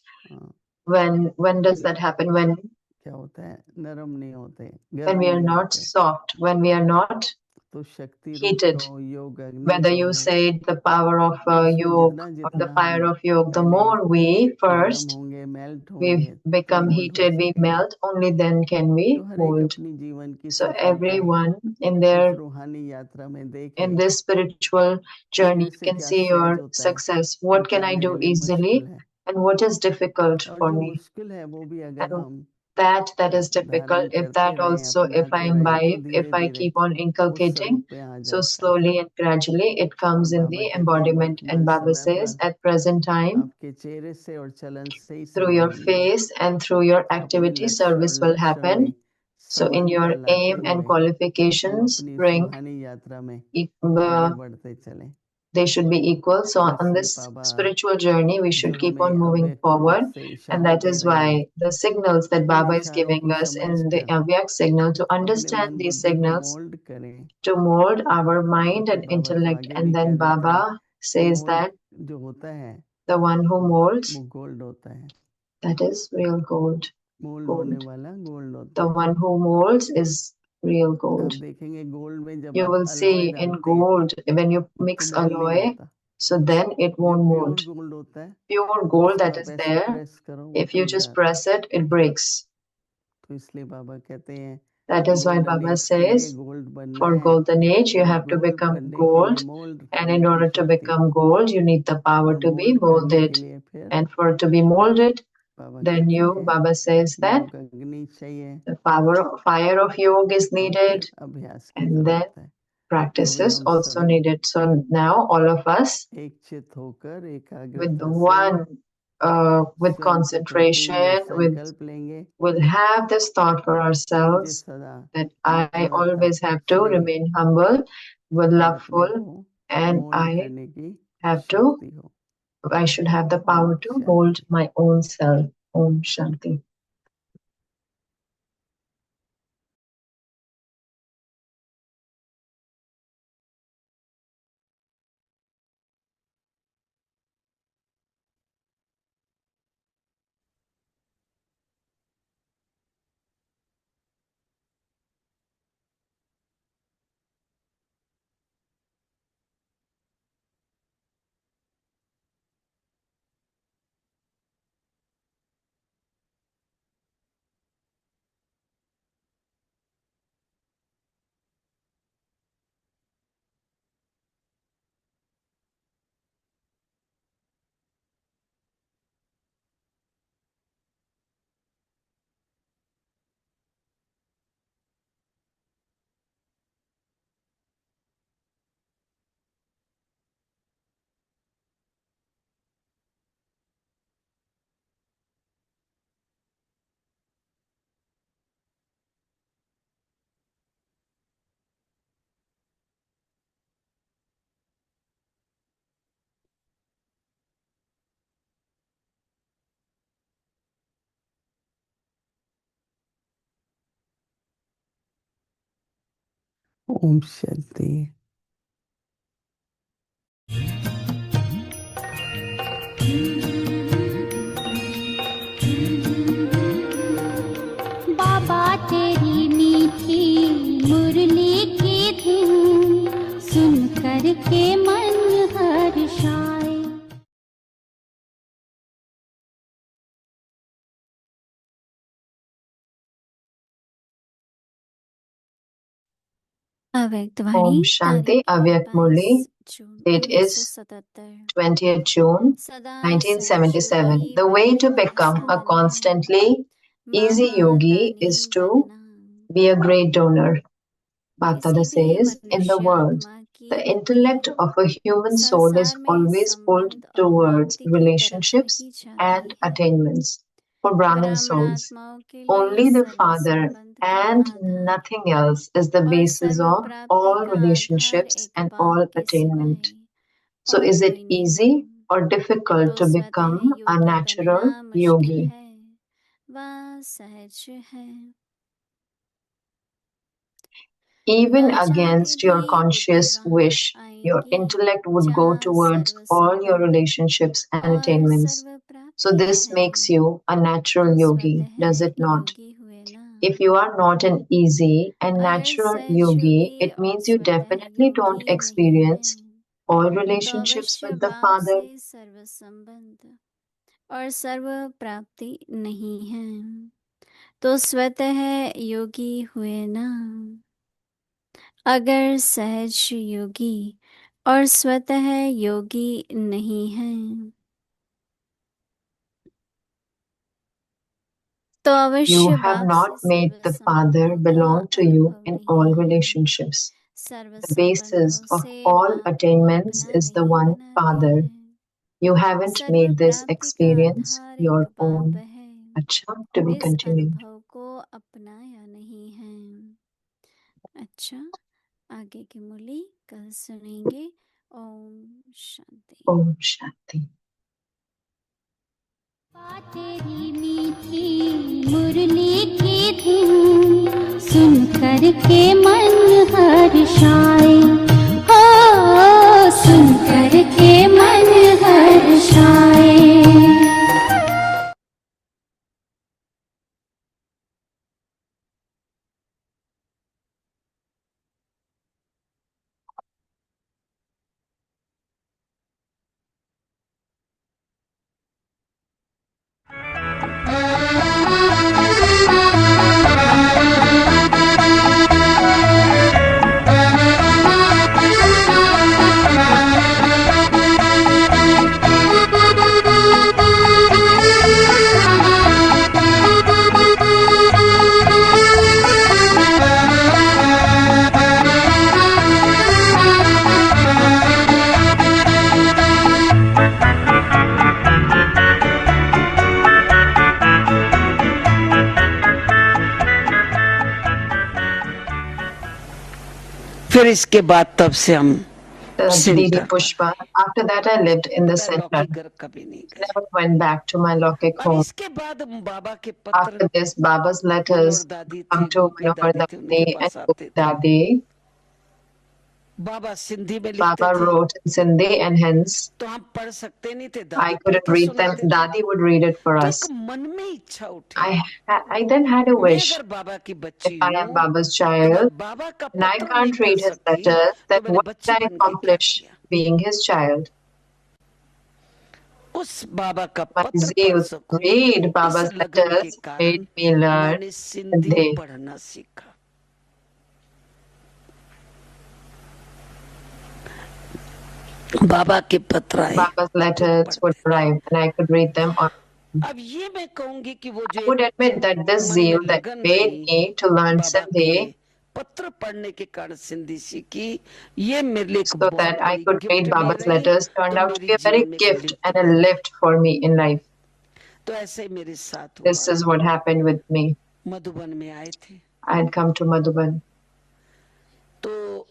Speaker 2: When does that happen?
Speaker 3: क्या होता है, नरम नहीं होते,
Speaker 2: When
Speaker 3: गरम
Speaker 2: we are
Speaker 3: नहीं
Speaker 2: not
Speaker 3: होते,
Speaker 2: soft, when we are not
Speaker 3: तो शक्ति रूप
Speaker 2: heated.
Speaker 3: कहो, योग अग्नि
Speaker 2: Whether you
Speaker 3: कहो,
Speaker 2: say the power of
Speaker 3: उसमें
Speaker 2: yoga
Speaker 3: जितना
Speaker 2: or the
Speaker 3: जितना
Speaker 2: fire
Speaker 3: हम
Speaker 2: of yoga, the
Speaker 3: पहले
Speaker 2: more we
Speaker 3: गरम
Speaker 2: first
Speaker 3: होंगे, मेल्ट
Speaker 2: we
Speaker 3: होंगे, तो
Speaker 2: become
Speaker 3: मोल्ड हो
Speaker 2: heated, we
Speaker 3: सकेंगे।
Speaker 2: melt, only then can we
Speaker 3: तो हर एक
Speaker 2: mold.
Speaker 3: अपनी जीवन की
Speaker 2: So
Speaker 3: सफलता
Speaker 2: everyone in
Speaker 3: इस रूहानी यात्रा में देखे
Speaker 2: in this spiritual
Speaker 3: कि
Speaker 2: journey,
Speaker 3: मेरे
Speaker 2: you
Speaker 3: से
Speaker 2: can
Speaker 3: क्या
Speaker 2: see
Speaker 3: सहज
Speaker 2: your
Speaker 3: होता है
Speaker 2: success.
Speaker 3: और
Speaker 2: What can
Speaker 3: क्या
Speaker 2: I
Speaker 3: मेरे
Speaker 2: do
Speaker 3: लिए मुश्किल
Speaker 2: easily
Speaker 3: है,
Speaker 2: and what is difficult
Speaker 3: और
Speaker 2: for
Speaker 3: जो
Speaker 2: me?
Speaker 3: मुश्किल है वो भी अगर
Speaker 2: And
Speaker 3: हम
Speaker 2: that is
Speaker 3: धारण
Speaker 2: difficult. If
Speaker 3: करते
Speaker 2: that
Speaker 3: रहें,
Speaker 2: also, if I
Speaker 3: अपनाते रहें, तो
Speaker 2: imbibe, if
Speaker 3: धीरे
Speaker 2: I
Speaker 3: धीरे
Speaker 2: keep on
Speaker 3: उस
Speaker 2: inculcating,
Speaker 3: स्वरूप में आ
Speaker 2: so
Speaker 3: जाता है।
Speaker 2: slowly and gradually it
Speaker 3: और
Speaker 2: comes in
Speaker 3: बाबा
Speaker 2: the
Speaker 3: कहते हैं
Speaker 2: embodiment.
Speaker 3: वर्तमान
Speaker 2: And Baba
Speaker 3: समय
Speaker 2: says,
Speaker 3: पर
Speaker 2: at present time,
Speaker 3: आपके चेहरे से और चलन से ही
Speaker 2: through
Speaker 3: सेवा
Speaker 2: your
Speaker 3: होनी है।
Speaker 2: face and through your
Speaker 3: अपने
Speaker 2: activity,
Speaker 3: लक्ष्य
Speaker 2: service
Speaker 3: और
Speaker 2: will
Speaker 3: लक्षण
Speaker 2: happen.
Speaker 3: में
Speaker 2: So in your
Speaker 3: समानता लाते
Speaker 2: aim and
Speaker 3: हुए हम
Speaker 2: qualifications,
Speaker 3: अपनी इस
Speaker 2: bring
Speaker 3: रूहानी यात्रा में
Speaker 2: uh,
Speaker 3: आगे बढ़ते चलें।
Speaker 2: they should be equal. So
Speaker 3: तो
Speaker 2: on
Speaker 3: इसलिए
Speaker 2: this
Speaker 3: Baba
Speaker 2: spiritual journey, we
Speaker 3: जो
Speaker 2: should keep
Speaker 3: हमें
Speaker 2: on moving
Speaker 3: अव्यक्त रूप
Speaker 2: forward.
Speaker 3: से
Speaker 2: And
Speaker 3: इशारे
Speaker 2: that
Speaker 3: दे
Speaker 2: is
Speaker 3: रहे हैं,
Speaker 2: why the signals that
Speaker 3: in
Speaker 2: Baba is
Speaker 3: इशारों
Speaker 2: giving
Speaker 3: को
Speaker 2: us in the
Speaker 3: समझकर
Speaker 2: Avyak signal, to
Speaker 3: अपने
Speaker 2: understand
Speaker 3: मन
Speaker 2: these
Speaker 3: बुद्धि को
Speaker 2: signals,
Speaker 3: मोल्ड करें,
Speaker 2: to mold our
Speaker 3: तो
Speaker 2: mind
Speaker 3: फिर
Speaker 2: and
Speaker 3: बाबा तो
Speaker 2: intellect.
Speaker 3: आगे भी
Speaker 2: And
Speaker 3: कह
Speaker 2: then
Speaker 3: देते हैं
Speaker 2: Baba
Speaker 3: कि
Speaker 2: says
Speaker 3: मोल्ड
Speaker 2: that
Speaker 3: जो होता है
Speaker 2: the one who molds,
Speaker 3: वो गोल्ड होता है,
Speaker 2: that is real gold.
Speaker 3: Mould होने
Speaker 2: Gold.
Speaker 3: वाला गोल्ड होता
Speaker 2: The
Speaker 3: है।
Speaker 2: one who molds is real
Speaker 3: आप
Speaker 2: gold.
Speaker 3: देखेंगे गोल्ड में जब
Speaker 2: You
Speaker 3: आप
Speaker 2: will
Speaker 3: अलॉय
Speaker 2: see in
Speaker 3: डालते हैं
Speaker 2: gold when you
Speaker 3: तो
Speaker 2: mix
Speaker 3: मोल्ड नहीं
Speaker 2: alloy,
Speaker 3: होता।
Speaker 2: so then it
Speaker 3: जो
Speaker 2: won't
Speaker 3: प्योर
Speaker 2: mold.
Speaker 3: गोल्ड होता है
Speaker 2: Pure gold
Speaker 3: उसको
Speaker 2: that
Speaker 3: आप
Speaker 2: is
Speaker 3: ऐसे
Speaker 2: there,
Speaker 3: प्रेस करो वो
Speaker 2: if you
Speaker 3: टूट
Speaker 2: just
Speaker 3: जाता है।
Speaker 2: press it, it breaks.
Speaker 3: तो इसलिए बाबा कहते हैं
Speaker 2: That is why Baba says, for golden age, you have to become gold. And in order to become gold, you need the power to be molded. And for to be molded, then Baba says that the fire of yoga is needed, and then practice is also needed. So now all of us, with with concentration, will have this thought for ourselves that I always have to remain humble, with loveful, and I should have the power to mold my own self. Om Shanti.
Speaker 3: Om Shanti.
Speaker 4: बाबा तेरी मीठी मुरली की धुन सुन कर के मन हर्षाए।
Speaker 2: Om Shanti. Avyakt Murli. Date is 20th June 1977. The way to become a constantly easy yogi is to be a great donor. Bhaktada says, in the world, the intellect of a human soul is always pulled towards relationships and attainments. For Brahmin souls, only the Father and nothing else is the basis of all relationships and all attainment. So is it easy or difficult to become a natural yogi? Even against your conscious wish, your intellect would go towards all your relationships and attainments. So this makes you a natural yogi, does it not? If you are not an easy and natural yogi, it means you definitely don't experience all relationships with the Father.
Speaker 1: और सर्व प्राप्ति नहीं है, तो स्वतः योगी हुए ना। अगर सहज योगी और स्वतः योगी नहीं है, तो अवश्य
Speaker 2: You have not made the Father belong to you in all relationships. The basis of all attainments is the one Father. You haven't made this experience your own. अच्छा, to be continued.
Speaker 1: को अपनाया नहीं है। अच्छा, आगे की मुरली कल सुनेंगे। ओम शांति।
Speaker 2: ओम शांति।
Speaker 4: तेरी मीठी मुरली की धुन सुन कर के मन हर्षाए। हो सुन कर के मन हर्षाए।
Speaker 3: फिर इसके बाद तब से हम
Speaker 2: Didi Pushpa. After that, I lived in the center.
Speaker 3: कभी नहीं गए।
Speaker 2: Never went back to my Lokik
Speaker 3: और
Speaker 2: home.
Speaker 3: इसके बाद बाबा के
Speaker 2: After
Speaker 3: पत्र
Speaker 2: this, Baba's letters come to Manohar Dadi and Gopal Dadi.
Speaker 3: बाबा सिंधी में लिखते
Speaker 2: Baba
Speaker 3: थे,
Speaker 2: wrote in Sindhi and hence
Speaker 3: तो हम पढ़ सकते नहीं थे,
Speaker 2: I
Speaker 3: दादी
Speaker 2: couldn't
Speaker 3: पढ़कर
Speaker 2: read them.
Speaker 3: सुनाते थे।
Speaker 2: Dadi would read it for
Speaker 3: तो
Speaker 2: us.
Speaker 3: एक मन में इच्छा उठी,
Speaker 2: I then had a
Speaker 3: मैं
Speaker 2: wish.
Speaker 3: अगर बाबा की
Speaker 2: If
Speaker 3: बच्ची
Speaker 2: I am
Speaker 3: हूँ
Speaker 2: Baba's
Speaker 3: तो
Speaker 2: child
Speaker 3: मैं बाबा का
Speaker 2: and I
Speaker 3: पत्र नहीं
Speaker 2: can't
Speaker 3: पढ़
Speaker 2: read his
Speaker 3: सकती,
Speaker 2: letters,
Speaker 3: तो
Speaker 2: then
Speaker 3: मैंने
Speaker 2: what
Speaker 3: बच्ची
Speaker 2: did I
Speaker 3: बन के क्या
Speaker 2: accomplish
Speaker 3: किया?
Speaker 2: being his child?
Speaker 3: उस बाबा का
Speaker 2: My
Speaker 3: पत्र पढ़
Speaker 2: zeal to
Speaker 3: सकूं,
Speaker 2: read
Speaker 3: इस
Speaker 2: Baba's
Speaker 3: लगन के
Speaker 2: letters
Speaker 3: कारण
Speaker 2: made me learn
Speaker 3: मैंने सिंधी
Speaker 2: Hindi.
Speaker 3: पढ़ना सीखा। बाबा के पत्र आए,
Speaker 2: Baba's letters would arrive and I could read them on.
Speaker 3: अब ये मैं कहूंगी कि वो जो
Speaker 2: I would admit that this
Speaker 3: मन में
Speaker 2: zeal that
Speaker 3: लगन
Speaker 2: made
Speaker 3: रही
Speaker 2: me to learn
Speaker 3: बाबा के
Speaker 2: Sindhi
Speaker 3: पत्र पढ़ने के कारण सिंधी सीखी, ये मेरे लिए एक
Speaker 2: so
Speaker 3: बहुत
Speaker 2: that I
Speaker 3: बड़ी
Speaker 2: could
Speaker 3: गिफ्ट
Speaker 2: read
Speaker 3: भी
Speaker 2: Baba's
Speaker 3: रही,
Speaker 2: letters turned
Speaker 3: तो
Speaker 2: out to
Speaker 3: मेरी
Speaker 2: be a very
Speaker 3: जीवन में एक
Speaker 2: gift
Speaker 3: लिफ्ट
Speaker 2: and a
Speaker 3: भी।
Speaker 2: lift for me in life.
Speaker 3: तो ऐसे ही मेरे साथ
Speaker 2: This
Speaker 3: हुआ,
Speaker 2: is what happened with me.
Speaker 3: Madhuban में आए थे,
Speaker 2: I had come to Madhuban.
Speaker 3: तो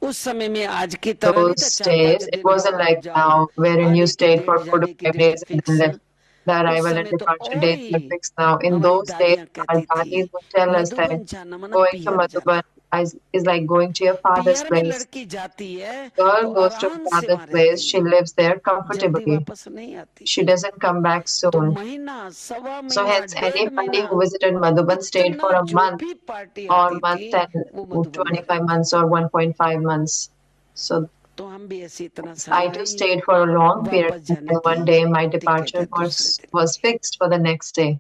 Speaker 3: उस समय में आज की तरह नहीं था,
Speaker 2: Those
Speaker 3: 4-5
Speaker 2: days, it
Speaker 3: दिन
Speaker 2: wasn't
Speaker 3: रहो और
Speaker 2: like
Speaker 3: जाओ,
Speaker 2: now, wherein you
Speaker 3: आने की
Speaker 2: stayed
Speaker 3: डेट
Speaker 2: for 4 to
Speaker 3: जाने की
Speaker 2: 5
Speaker 3: date
Speaker 2: days and then
Speaker 3: fix.
Speaker 2: left. The
Speaker 3: उस
Speaker 2: arrival and
Speaker 3: समय तो
Speaker 2: departure
Speaker 3: और
Speaker 2: dates were
Speaker 3: he
Speaker 2: fixed now. In
Speaker 3: हमारी
Speaker 2: those days,
Speaker 3: दादियां
Speaker 2: our
Speaker 3: कहती थी,
Speaker 2: daddies would tell us that
Speaker 3: Madhuban जाना माना
Speaker 2: going to
Speaker 3: पियर
Speaker 2: Madhuban
Speaker 3: जाना,
Speaker 2: is like going to your father's
Speaker 3: पियर में
Speaker 2: place.
Speaker 3: लड़की जाती है तो
Speaker 2: Girl goes to her
Speaker 3: आराम से
Speaker 2: father's
Speaker 3: वहां
Speaker 2: place,
Speaker 3: रहती
Speaker 2: she
Speaker 3: है,
Speaker 2: lives there
Speaker 3: जल्दी
Speaker 2: comfortably.
Speaker 3: वापस नहीं आती।
Speaker 2: She doesn't come back
Speaker 3: तो
Speaker 2: soon.
Speaker 3: महीना, सवा
Speaker 2: So
Speaker 3: महीना,
Speaker 2: hence,
Speaker 3: 1.5 महीना,
Speaker 2: anybody who visited Madhuban stayed for
Speaker 3: इतना
Speaker 2: a
Speaker 3: जो
Speaker 2: month
Speaker 3: भी पार्टी
Speaker 2: or
Speaker 3: आती
Speaker 2: month
Speaker 3: थी
Speaker 2: and
Speaker 3: वो मधुबन में
Speaker 2: 25
Speaker 3: रहती
Speaker 2: months
Speaker 3: थी।
Speaker 2: or 1.5 months. So
Speaker 3: तो हम भी ऐसे इतना समय
Speaker 2: I too
Speaker 3: रही,
Speaker 2: stayed for a long period
Speaker 3: वापस जाने
Speaker 2: until
Speaker 3: की
Speaker 2: one day my
Speaker 3: टिकट है
Speaker 2: departure
Speaker 3: दूसरे दिन
Speaker 2: was
Speaker 3: की।
Speaker 2: fixed for the next day.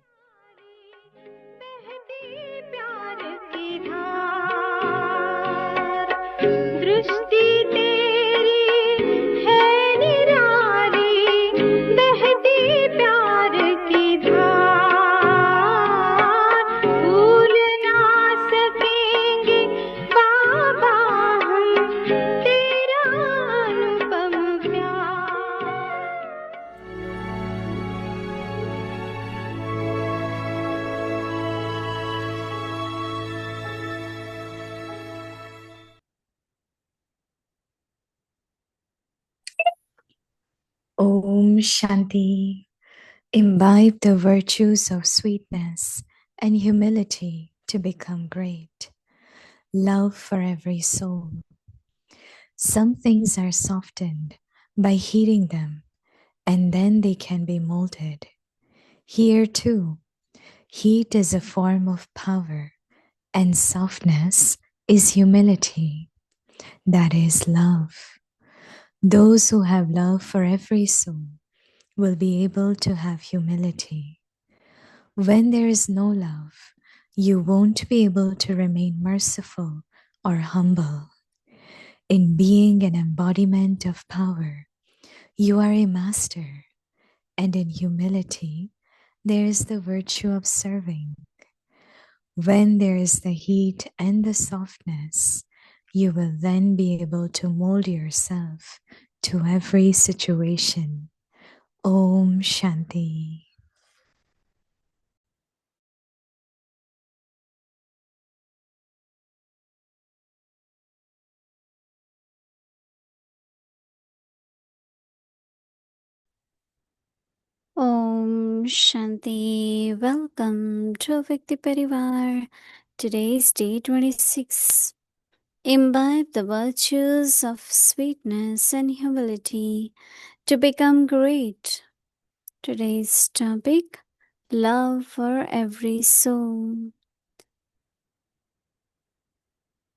Speaker 4: दृष्टि तेरी है निराली, बहती प्यार की धार, भूल ना सकेंगे बाबा हम तेरा अनुपम प्यार।
Speaker 5: Om Shanti. Imbibe the virtues of sweetness and humility to become great. Love for every soul. Some things are softened by heating them, and then they can be molded. Here too, heat is a form of power, and softness is humility. That is love. Those who have love for every soul will be able to have humility. When there is no love, you won't be able to remain merciful or humble. In being an embodiment of power, you are a master, and in humility, there is the virtue of serving. When there is the heat and the softness, you will then be able to mold yourself to every situation. Om Shanti.
Speaker 1: Om Shanti. Welcome to Vikti Parivar. Today is day 26. Imbibe the virtues of sweetness and humility to become great. Today's topic, love for every soul.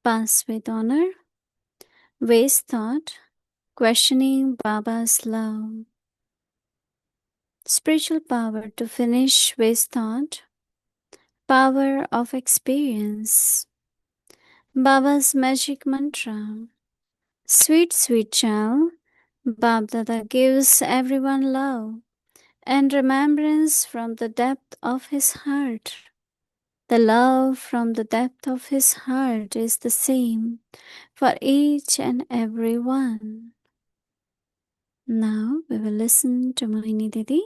Speaker 1: Pass with honor. Waste thought. Questioning Baba's love. Spiritual power to finish waste thought. Power of experience. Baba's magic mantra. Sweet, sweet child, Bab Dada gives everyone love and remembrance from the depth of his heart. The love from the depth of his heart is the same for each and every one. Now we will listen to Mohini Didi.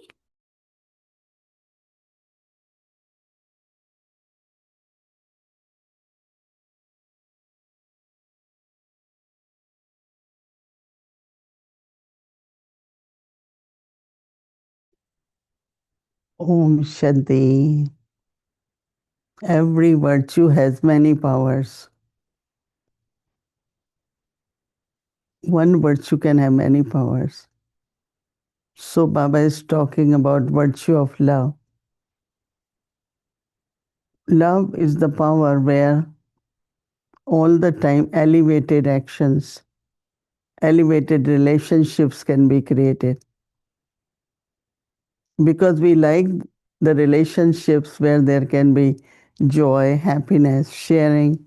Speaker 3: Om Shanti. Every virtue has many powers. One virtue can have many powers. So Baba is talking about virtue of love. Love is the power where all the time elevated actions, elevated relationships can be created. Because we like the relationships where there can be joy, happiness, sharing,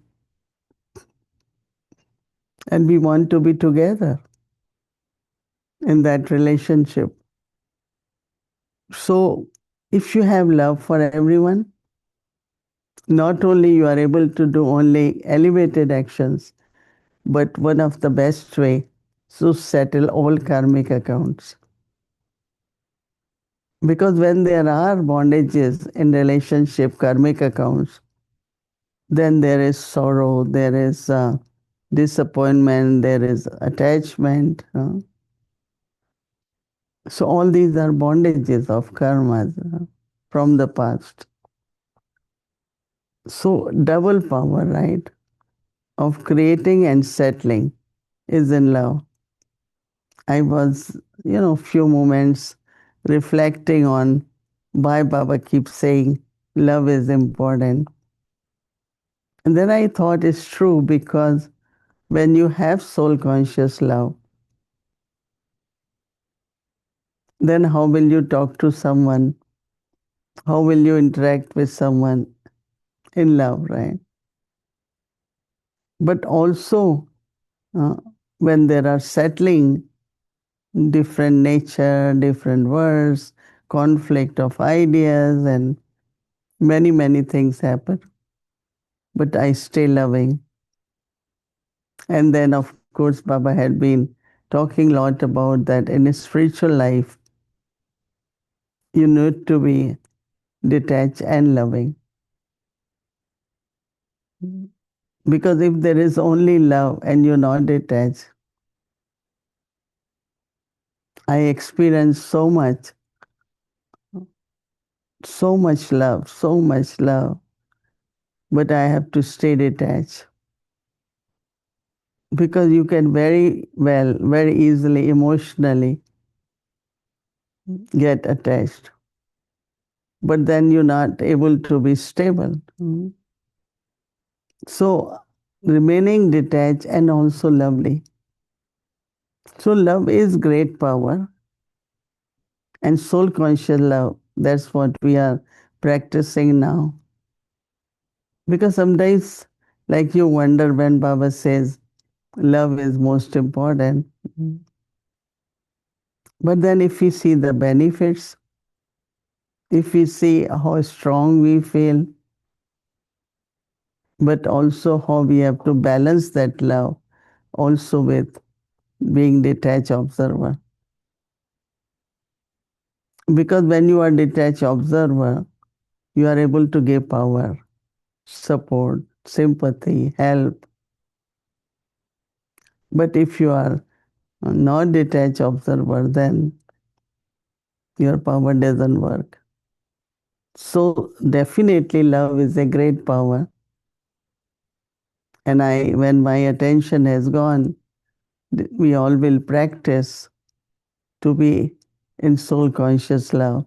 Speaker 3: and we want to be together in that relationship. So if you have love for everyone, not only you are able to do only elevated actions, but one of the best way to settle all karmic accounts. Because when there are bondages in relationship, karmic accounts, then there is sorrow, there is disappointment, there is attachment. So all these are bondages of karmas from the past. So double power, right, of creating and settling is in love. I was, few moments reflecting on why Baba keeps saying love is important. And then I thought it's true because when you have soul conscious love, then how will you talk to someone? How will you interact with someone in love, right? But also, uh, when there are settling different nature, different words, conflict of ideas, and many, many things happen. But I stay loving. And then, of course, Baba had been talking a lot about that in a spiritual life, you need to be detached and loving. Because if there is only love and you're not detached, I experience so much love, but I have to stay detached. Because you can very easily, emotionally get attached. But then you're not able to be stable. So remaining detached and also lovely. So love is great power. And soul conscious love, that's what we are practicing now. Because sometimes, like you wonder when Baba says, love is most important. But then if we see the benefits, if we see how strong we feel, but also how we have to balance that love also with being detached observer. Because when you are detached observer, you are able to give power, support, sympathy, help. But if you are not detached observer, then your power doesn't work. So definitely love is a great power. And when my attention has gone, we all will practice to be in soul conscious love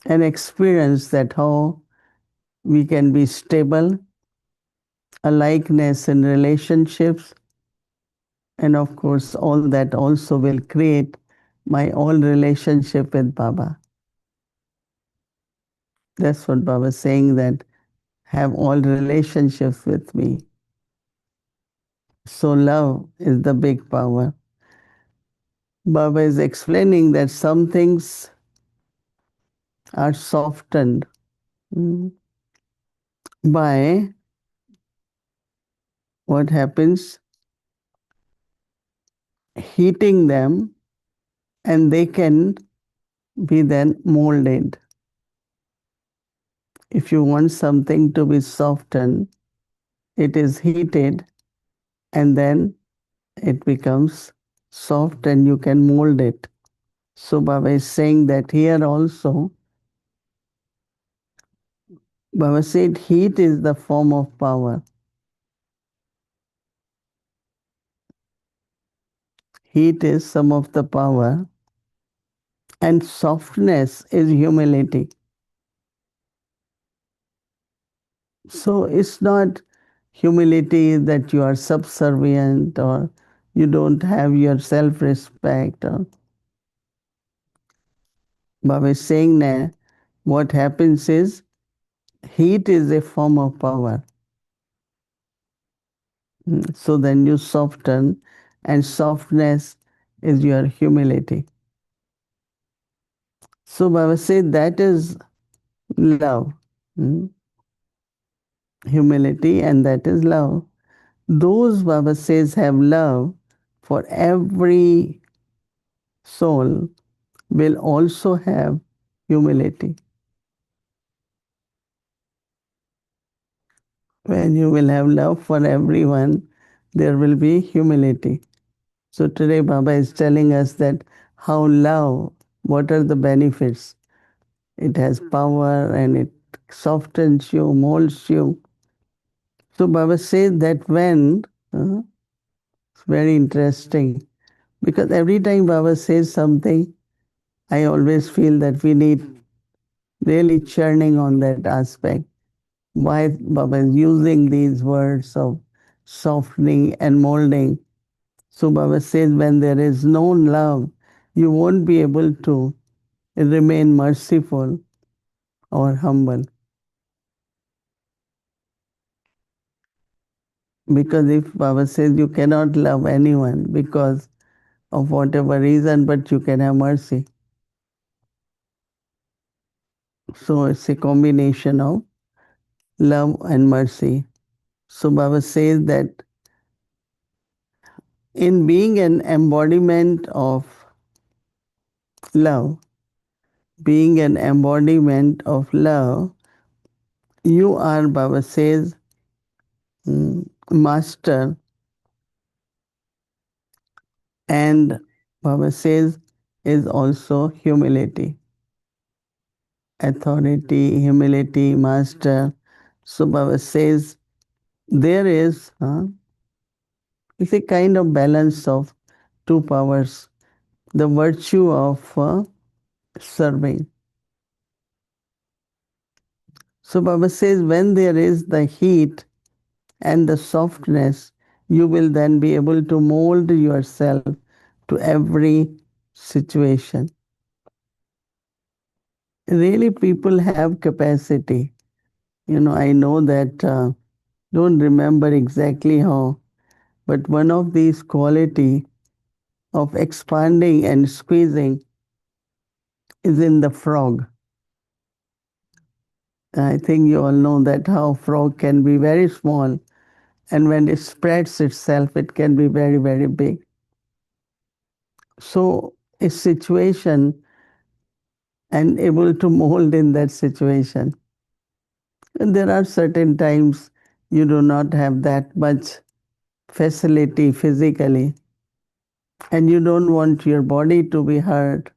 Speaker 3: and experience that how we can be stable, a likeness in relationships, and of course all that also will create my own relationship with Baba. That's what Baba is saying, that have all relationships with me. So love is the big power. Baba is explaining that some things are softened by what happens, heating them, and they can be then molded. If you want something to be softened, it is heated and then it becomes soft and you can mold it. So Baba is saying that here also, Baba said heat is the form of power. Heat is some of the power, and softness is humility. So it's not humility that you are subservient or you don't have your self-respect. Baba is saying that what happens is heat is a form of power. So then you soften, and softness is your humility. So Baba said that is love. Humility, and that is love. Those, Baba says, have love for every soul will also have humility. When you will have love for everyone, there will be humility. So today Baba is telling us that how love, what are the benefits? It has power and it softens you, molds you. So Baba says that when, it's very interesting, because every time Baba says something, I always feel that we need really churning on that aspect. Why Baba is using these words of softening and molding. So Baba says when there is no love, you won't be able to remain merciful or humble. Because if Baba says you cannot love anyone because of whatever reason, but you can have mercy. So it's a combination of love and mercy. So Baba says that in being an embodiment of love, being an embodiment of love, you are, Baba says, master, and Baba says is also humility, authority, humility, master. So Baba says there is, it's a kind of balance of two powers, the virtue of serving. So Baba says when there is the heat and the softness, you will then be able to mold yourself to every situation. Really, people have capacity. I know that, don't remember exactly how, but one of these quality of expanding and squeezing is in the frog. I think you all know that how frog can be very small, and when it spreads itself, it can be very, very big. So a situation and able to mold in that situation. And there are certain times you do not have that much facility physically, and you don't want your body to be hurt.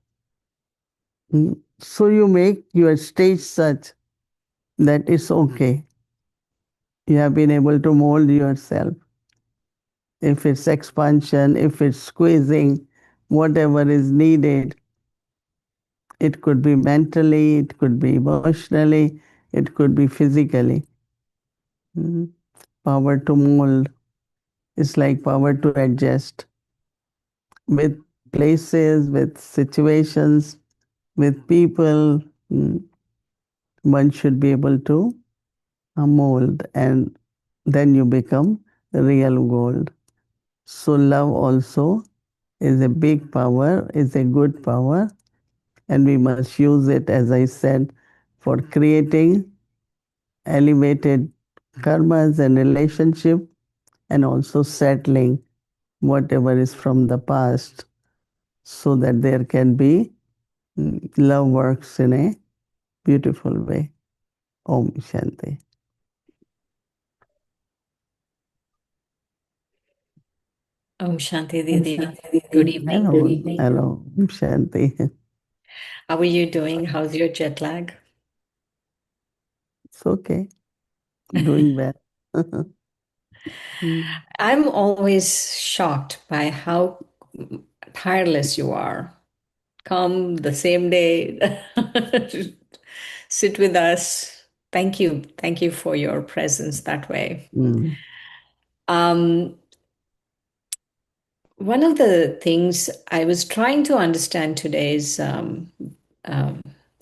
Speaker 3: So you make your stage such that it's okay. You have been able to mold yourself. If it's expansion, if it's squeezing, whatever is needed, it could be mentally, it could be emotionally, it could be physically. Power to mold is like power to adjust with places, with situations, with people. One should be able to mold, and then you become real gold. So love also is a big power, is a good power, and we must use it, as I said, for creating elevated karmas and relationship, and also settling whatever is from the past, so that there can be love works in a beautiful way. Om Shanti.
Speaker 6: Om Shanti Didi. Good evening.
Speaker 3: Hello, hello, Shanti.
Speaker 6: How are you doing? How's your jet lag?
Speaker 3: It's okay. Doing well.
Speaker 6: I'm always shocked by how tireless you are. Come the same day, sit with us. Thank you. Thank you for your presence that way.
Speaker 3: Mm.
Speaker 6: Um, One of the things I was trying to understand today's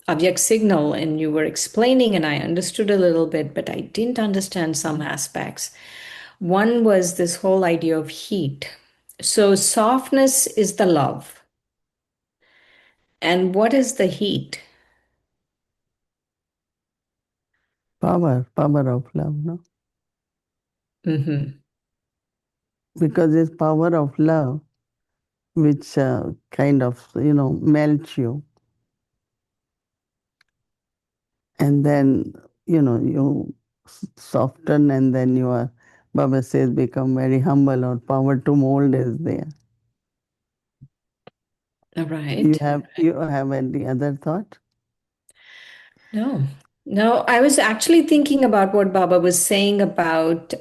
Speaker 6: object signal, and you were explaining, and I understood a little bit, but I didn't understand some aspects. One was this whole idea of heat. So, softness is the love. And what is the heat?
Speaker 3: Power of love, no?
Speaker 6: Mm-hmm.
Speaker 3: Because it's power of love which kind of, melts you. And then, you soften, and then you are, Baba says, become very humble, or power to mold is there.
Speaker 6: Right.
Speaker 3: You have any other thought?
Speaker 6: No, no, I was actually thinking about what Baba was saying about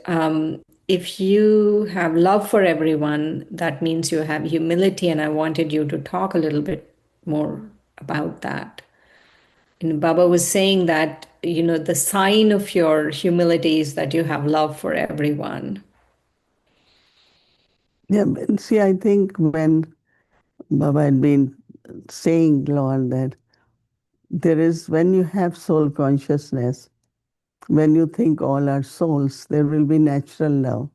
Speaker 6: if you have love for everyone, that means you have humility. And I wanted you to talk a little bit more about that. And Baba was saying that, the sign of your humility is that you have love for everyone.
Speaker 3: Yeah, but see, I think when Baba had been saying, Lord, that when you have soul consciousness, when you think all are souls, there will be natural love.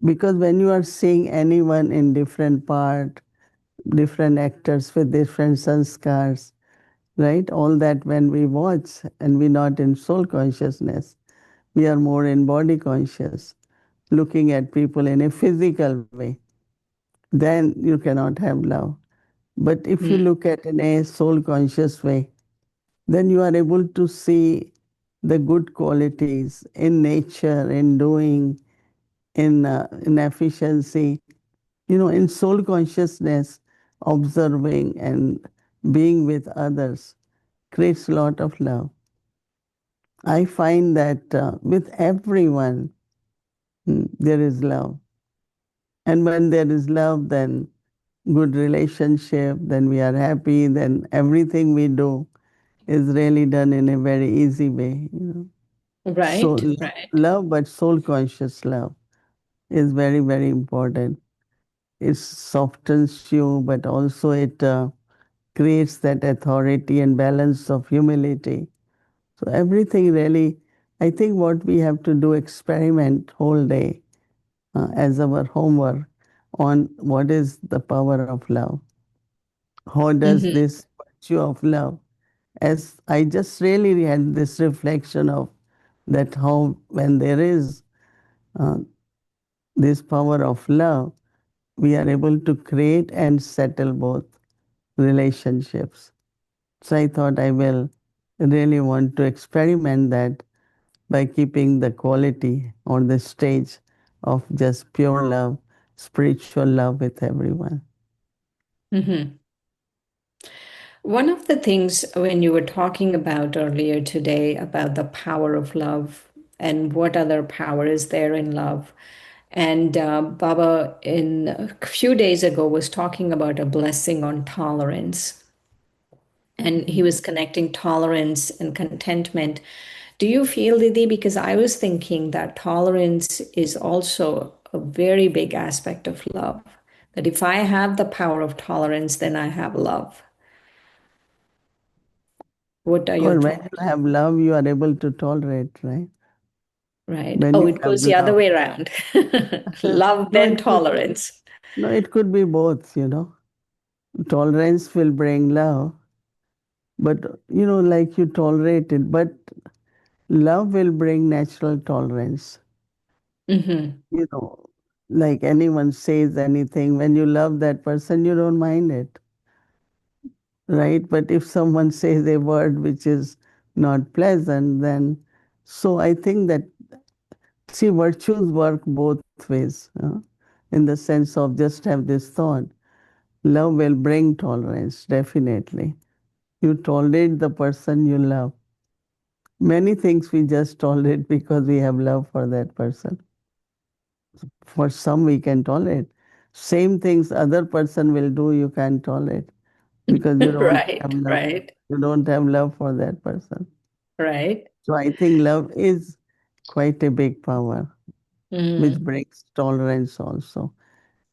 Speaker 3: Because when you are seeing anyone in different part, different actors with different sanskars, right? All that when we watch and we're not in soul consciousness, we are more in body conscious, looking at people in a physical way, then you cannot have love. But if you look at in a soul conscious way, then you are able to see the good qualities in nature, in doing, in efficiency, in soul consciousness, observing and being with others creates a lot of love. I find that with everyone, there is love. And when there is love, then good relationship, then we are happy, then everything we do is really done in a very easy way. So
Speaker 6: Right, right.
Speaker 3: love, but soul conscious love is very, very important. It softens you, but also it creates that authority and balance of humility. So everything really, I think what we have to do, experiment whole day as our homework on what is the power of love. How does
Speaker 6: Mm-hmm.
Speaker 3: this virtue of love, as I just really had this reflection of that how when there is uh, this power of love, we are able to create and settle both relationships. So I thought I will really want to experiment that by keeping the quality or the stage of just pure love, spiritual love with everyone.
Speaker 6: Mm-hmm. One of the things when you were talking about earlier today about the power of love and what other power is there in love, and Baba in a few days ago was talking about a blessing on tolerance, and he was connecting tolerance and contentment. Do you feel, Didi? Because I was thinking that tolerance is also a very big aspect of love. That if I have the power of tolerance, then I have love. What are your
Speaker 3: Or when
Speaker 6: thoughts?
Speaker 3: you have love, you are able to tolerate, right?
Speaker 6: Right.
Speaker 3: When
Speaker 6: Oh,
Speaker 3: you
Speaker 6: it
Speaker 3: have
Speaker 6: goes the other
Speaker 3: love.
Speaker 6: way around. Love,
Speaker 3: No,
Speaker 6: then tolerance.
Speaker 3: it could be both. Tolerance will bring love, but like you tolerate it, but love will bring natural tolerance.
Speaker 6: Mm-hmm.
Speaker 3: You know, like anyone says anything, when you love that person, you don't mind it, right? But if someone says a word which is not pleasant, then so I think that see virtues work both ways. in the sense of just have this thought. Love will bring tolerance, definitely. You tolerate the person you love. Many things we just tolerate because we have love for that person. For some we can tolerate. Same things other person will do, you can't tolerate because you don't
Speaker 6: Right,
Speaker 3: have love.
Speaker 6: right,
Speaker 3: You don't have love for that person.
Speaker 6: right.
Speaker 3: So I think love is quite a big power, which brings tolerance also.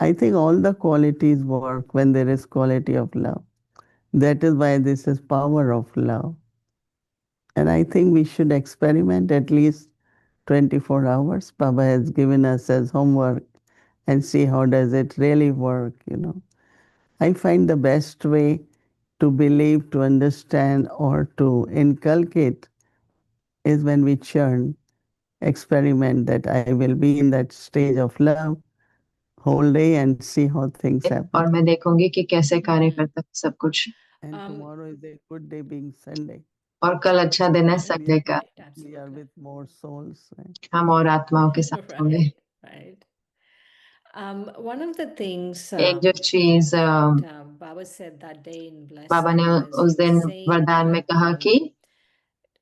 Speaker 3: I think all the qualities work when there is quality of love. That is why this is power of love. And I think we should experiment at least 24 hours. Baba has given us as homework and see how does it really work. I find the best way to believe, to understand, or to inculcate is when we churn, experiment that I will be in that stage of love whole day and see how things happen.
Speaker 2: और मैं देखूंगी कि कैसे कार्य करता है सब कुछ।
Speaker 3: And tomorrow is a good day being Sunday.
Speaker 2: और कल अच्छा दिन है संडे का।
Speaker 3: We are with more souls. Right?
Speaker 2: हम और आत्माओं के साथ होंगे।
Speaker 6: Right. One of the things
Speaker 2: एक जो चीज
Speaker 6: Baba said that day in blessing
Speaker 2: बाबा ने
Speaker 6: was
Speaker 2: उस
Speaker 6: he was
Speaker 2: दिन
Speaker 6: saying
Speaker 2: वरदान में
Speaker 6: that
Speaker 2: कहा कि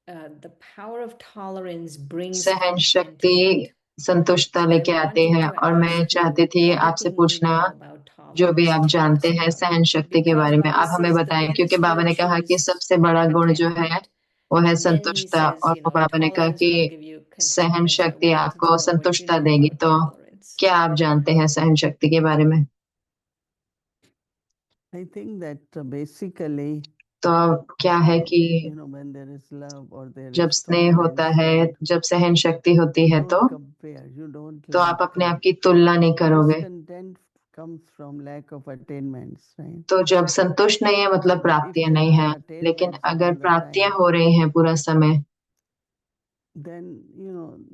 Speaker 6: the power of tolerance brings
Speaker 2: सहन शक्ति
Speaker 6: contentment.
Speaker 2: संतुष्टता
Speaker 6: And I
Speaker 2: लेके आती
Speaker 6: wanted
Speaker 2: है
Speaker 6: to
Speaker 2: और मैं
Speaker 6: ask
Speaker 2: चाहती
Speaker 6: you
Speaker 2: थी आपसे
Speaker 6: anything you
Speaker 2: पूछना
Speaker 6: know about
Speaker 2: जो भी
Speaker 6: tolerance.
Speaker 2: आप
Speaker 6: Tell
Speaker 2: जानते
Speaker 6: us
Speaker 2: हैं
Speaker 6: about
Speaker 2: सहन
Speaker 6: it.
Speaker 2: शक्ति के
Speaker 6: Because
Speaker 2: बारे में
Speaker 6: Baba
Speaker 2: आप हमें
Speaker 6: says the
Speaker 2: बताएं, क्योंकि
Speaker 6: biggest
Speaker 2: बाबा ने कहा
Speaker 6: virtue
Speaker 2: कि
Speaker 6: is
Speaker 2: सबसे बड़ा गुण जो है
Speaker 6: contentment.
Speaker 2: वो है
Speaker 6: And then he
Speaker 2: संतुष्टता,
Speaker 6: says,
Speaker 2: और
Speaker 6: you
Speaker 2: वो
Speaker 6: know,
Speaker 2: बाबा ने कहा
Speaker 6: tolerance will
Speaker 2: कि
Speaker 6: give you
Speaker 2: सहन
Speaker 6: contentment. So I
Speaker 2: शक्ति
Speaker 6: wanted to
Speaker 2: आपको
Speaker 6: know what you
Speaker 2: संतुष्टता
Speaker 6: know
Speaker 2: देगी।
Speaker 6: about
Speaker 2: तो
Speaker 6: tolerance.
Speaker 2: क्या आप जानते हैं सहन शक्ति के बारे में?
Speaker 3: I think that basically,
Speaker 2: तो क्या है कि
Speaker 3: when there is love or there
Speaker 2: जब
Speaker 3: is
Speaker 2: स्नेह होता
Speaker 3: tolerance,
Speaker 2: है, जब सहन शक्ति होती है,
Speaker 3: you don't compare, you don't
Speaker 2: तो आप
Speaker 3: like
Speaker 2: अपने आप की तुलना नहीं करोगे।
Speaker 3: discontent comes from lack of attainments, right?
Speaker 2: तो जब संतुष्ट नहीं है मतलब
Speaker 3: But if
Speaker 2: प्राप्तियां
Speaker 3: there
Speaker 2: नहीं
Speaker 3: are
Speaker 2: है, लेकिन
Speaker 3: attainments
Speaker 2: अगर
Speaker 3: all the
Speaker 2: प्राप्तियां
Speaker 3: time,
Speaker 2: हो रही हैं पूरा समय,
Speaker 3: then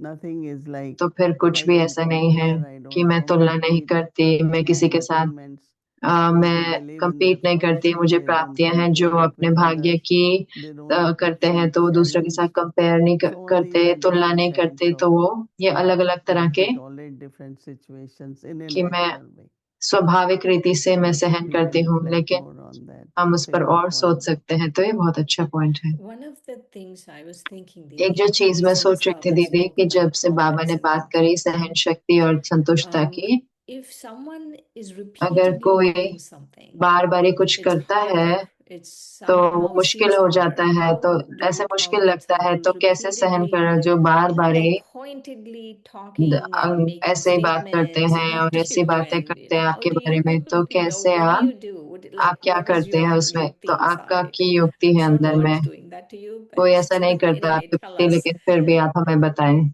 Speaker 3: nothing is like
Speaker 2: तो फिर कुछ
Speaker 3: I
Speaker 2: भी
Speaker 3: don't
Speaker 2: ऐसा नहीं है
Speaker 3: compare, I
Speaker 2: कि
Speaker 3: don't
Speaker 2: मैं तुलना नहीं
Speaker 3: compete
Speaker 2: करती, मैं
Speaker 3: with my
Speaker 2: किसी के साथ
Speaker 3: attainments. Those who
Speaker 2: मैं
Speaker 3: believe in their
Speaker 2: compete नहीं करती,
Speaker 3: fortune,
Speaker 2: मुझे
Speaker 3: they don't
Speaker 2: प्राप्तियां हैं। जो
Speaker 3: compare it
Speaker 2: अपने
Speaker 3: with
Speaker 2: भाग्य
Speaker 3: others.
Speaker 2: की
Speaker 3: They don't
Speaker 2: करते हैं
Speaker 3: feel
Speaker 2: तो वो दूसरों के साथ
Speaker 3: challenged.
Speaker 2: कंपेयर नहीं
Speaker 3: So all these
Speaker 2: करते,
Speaker 3: are
Speaker 2: तुलना
Speaker 3: different
Speaker 2: नहीं
Speaker 3: kinds
Speaker 2: करते।
Speaker 3: of
Speaker 2: तो वो ये अलग अलग तरह
Speaker 3: that
Speaker 2: के
Speaker 3: we tolerate different situations in a
Speaker 2: कि मैं
Speaker 3: natural way.
Speaker 2: स्वाभाविक रीति से मैं
Speaker 3: But
Speaker 2: सहन
Speaker 3: we
Speaker 2: करती
Speaker 3: can
Speaker 2: हूँ,
Speaker 3: reflect
Speaker 2: लेकिन
Speaker 3: more on that.
Speaker 2: हम
Speaker 3: It's
Speaker 2: उस
Speaker 3: a
Speaker 2: पर
Speaker 3: good
Speaker 2: और सोच
Speaker 3: point.
Speaker 2: सकते हैं। तो ये बहुत अच्छा पॉइंट है।
Speaker 6: One of the things I was thinking,
Speaker 2: एक
Speaker 6: Didi,
Speaker 2: जो चीज मैं
Speaker 6: since
Speaker 2: सोच रही थी
Speaker 6: Baba
Speaker 2: दीदी
Speaker 6: spoke
Speaker 2: कि जब
Speaker 6: about
Speaker 2: से बाबा ने
Speaker 6: tolerance and
Speaker 2: बात करी सहन
Speaker 6: contentment,
Speaker 2: शक्ति और संतुष्टता की,
Speaker 6: if someone is
Speaker 2: अगर
Speaker 6: repeatedly
Speaker 2: कोई
Speaker 6: doing something,
Speaker 2: बार बार ही कुछ
Speaker 6: it's
Speaker 2: करता है
Speaker 6: harder. It's
Speaker 2: तो वो
Speaker 6: somehow
Speaker 2: मुश्किल
Speaker 6: seems
Speaker 2: हो
Speaker 6: harder.
Speaker 2: जाता है।
Speaker 6: How
Speaker 2: तो
Speaker 6: do
Speaker 2: ऐसे
Speaker 6: you
Speaker 2: मुश्किल
Speaker 6: tolerate
Speaker 2: लगता है,
Speaker 6: someone
Speaker 2: तो
Speaker 6: who's
Speaker 2: कैसे सहन
Speaker 6: repeatedly,
Speaker 2: करें जो बार बार ही
Speaker 6: pointedly talking and making
Speaker 2: ऐसे ही बात करते
Speaker 6: statements
Speaker 2: हैं और
Speaker 6: about
Speaker 2: ऐसी
Speaker 6: you,
Speaker 2: बातें
Speaker 6: and
Speaker 2: करते हैं
Speaker 6: how
Speaker 2: आपके
Speaker 6: do
Speaker 2: बारे में,
Speaker 6: you,
Speaker 2: तो कैसे
Speaker 6: what do
Speaker 2: आप
Speaker 6: you do?
Speaker 2: आप क्या
Speaker 6: What is
Speaker 2: करते हैं
Speaker 6: your
Speaker 2: उसमें? तो
Speaker 6: yukti
Speaker 2: आपका
Speaker 6: inside?
Speaker 2: की युक्ति
Speaker 6: I'm
Speaker 2: है
Speaker 6: sure
Speaker 2: अंदर
Speaker 6: Lord's
Speaker 2: में।
Speaker 6: doing that to you,
Speaker 2: कोई
Speaker 6: but
Speaker 2: ऐसा नहीं करता
Speaker 6: anyway,
Speaker 2: आपके
Speaker 6: tell
Speaker 2: प्रति,
Speaker 6: us.
Speaker 2: लेकिन फिर भी आप हमें बताएं।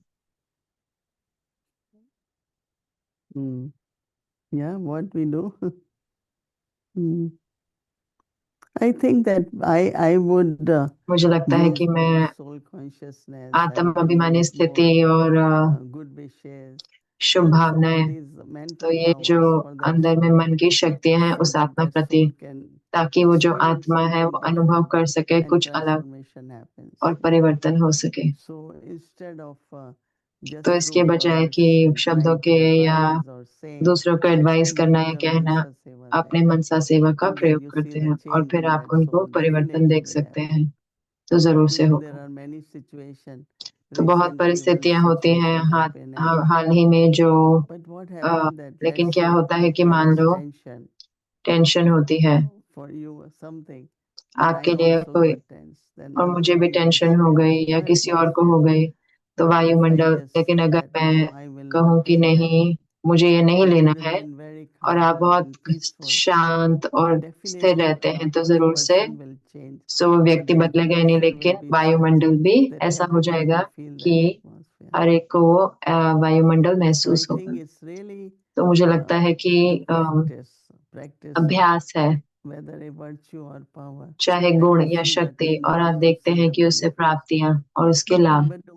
Speaker 3: Yeah, what we do. I think that I would
Speaker 2: मुझे लगता है
Speaker 3: use
Speaker 2: कि
Speaker 3: more
Speaker 2: मैं
Speaker 3: soul consciousness.
Speaker 2: आत्म
Speaker 3: I will
Speaker 2: अभिमानी
Speaker 3: use
Speaker 2: स्थिति
Speaker 3: more
Speaker 2: और
Speaker 3: good wishes.
Speaker 2: Shubh
Speaker 3: Some of
Speaker 2: भावनाएं,
Speaker 3: these
Speaker 2: तो
Speaker 3: mental
Speaker 2: ये जो
Speaker 3: powers for that
Speaker 2: अंदर में
Speaker 3: soul,
Speaker 2: मन की शक्तियां हैं
Speaker 3: so
Speaker 2: उस
Speaker 3: that
Speaker 2: आत्मा
Speaker 3: that
Speaker 2: प्रति,
Speaker 3: soul can
Speaker 2: ताकि वो जो
Speaker 3: experience
Speaker 2: आत्मा है
Speaker 3: something
Speaker 2: वो अनुभव
Speaker 3: different
Speaker 2: कर सके
Speaker 3: and
Speaker 2: कुछ अलग
Speaker 3: transformation happens.
Speaker 2: और परिवर्तन हो सके।
Speaker 3: So instead of
Speaker 2: तो
Speaker 3: just
Speaker 2: इसके
Speaker 3: through
Speaker 2: बजाय
Speaker 3: words
Speaker 2: कि
Speaker 3: and
Speaker 2: शब्दों
Speaker 3: trying
Speaker 2: के
Speaker 3: to
Speaker 2: या
Speaker 3: advise or say,
Speaker 2: दूसरों को एडवाइस करना
Speaker 3: use
Speaker 2: या
Speaker 3: your
Speaker 2: कहना,
Speaker 3: mansa seva
Speaker 2: अपने
Speaker 3: there.
Speaker 2: मनसा सेवा का
Speaker 3: And then
Speaker 2: प्रयोग
Speaker 3: you see
Speaker 2: करते
Speaker 3: the
Speaker 2: हैं और
Speaker 3: change
Speaker 2: फिर
Speaker 3: in
Speaker 2: आप
Speaker 3: that
Speaker 2: उनको
Speaker 3: soul.
Speaker 2: परिवर्तन
Speaker 3: Definitely
Speaker 2: देख
Speaker 3: will
Speaker 2: सकते
Speaker 3: happen.
Speaker 2: हैं। तो जरूर से
Speaker 3: There
Speaker 2: होगा।
Speaker 3: are many situations.
Speaker 2: तो बहुत
Speaker 3: Recently, one
Speaker 2: परिस्थितियां होती हैं
Speaker 3: situation happened, and
Speaker 2: हाल ही में जो
Speaker 3: but what
Speaker 2: a,
Speaker 3: happened that
Speaker 2: लेकिन
Speaker 3: let's
Speaker 2: क्या
Speaker 3: say
Speaker 2: होता है कि
Speaker 3: there
Speaker 2: मान
Speaker 3: is
Speaker 2: लो
Speaker 3: tension
Speaker 2: टेंशन होती है
Speaker 3: for you or something, and I
Speaker 2: आपके लिए
Speaker 3: also
Speaker 2: कोई,
Speaker 3: got tense. Then
Speaker 2: और
Speaker 3: other
Speaker 2: मुझे भी
Speaker 3: person is
Speaker 2: टेंशन हो
Speaker 3: tense
Speaker 2: गई या
Speaker 3: in her
Speaker 2: किसी और को हो
Speaker 3: atmosphere.
Speaker 2: गई, तो
Speaker 3: But if I
Speaker 2: वायुमंडल,
Speaker 3: just
Speaker 2: लेकिन
Speaker 3: say
Speaker 2: अगर
Speaker 3: that
Speaker 2: मैं
Speaker 3: no, I will
Speaker 2: कहूँ
Speaker 3: not
Speaker 2: कि
Speaker 3: take that,
Speaker 2: नहीं मुझे ये नहीं
Speaker 3: and you
Speaker 2: लेना है,
Speaker 3: remain very
Speaker 2: और आप
Speaker 3: calm
Speaker 2: बहुत
Speaker 3: and peaceful,
Speaker 2: शांत और स्थिर
Speaker 3: definitely
Speaker 2: रहते हैं, तो
Speaker 3: that
Speaker 2: जरूर से
Speaker 3: person will change.
Speaker 2: सो वो
Speaker 3: But
Speaker 2: व्यक्ति
Speaker 3: the
Speaker 2: बदलेगा ही नहीं,
Speaker 3: atmosphere will
Speaker 2: लेकिन
Speaker 3: be such
Speaker 2: वायुमंडल भी
Speaker 3: that
Speaker 2: ऐसा हो
Speaker 3: everyone
Speaker 2: जाएगा
Speaker 3: will feel
Speaker 2: कि
Speaker 3: that atmosphere.
Speaker 2: हर एक को वो वायुमंडल
Speaker 3: So I
Speaker 2: महसूस
Speaker 3: think
Speaker 2: होगा।
Speaker 3: it's really
Speaker 2: तो मुझे लगता है कि
Speaker 3: the practice of
Speaker 2: अभ्यास है,
Speaker 3: whether a virtue or power,
Speaker 2: चाहे
Speaker 3: and
Speaker 2: गुण
Speaker 3: you
Speaker 2: या
Speaker 3: see the
Speaker 2: शक्ति, और
Speaker 3: attainments,
Speaker 2: आप
Speaker 3: you
Speaker 2: देखते
Speaker 3: see
Speaker 2: हैं
Speaker 3: the
Speaker 2: कि उससे
Speaker 3: benefits.
Speaker 2: प्राप्तियां और उसके लाभ।
Speaker 3: But don't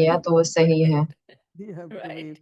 Speaker 2: किया तो वो सही है.
Speaker 3: You have to
Speaker 6: Right.
Speaker 3: be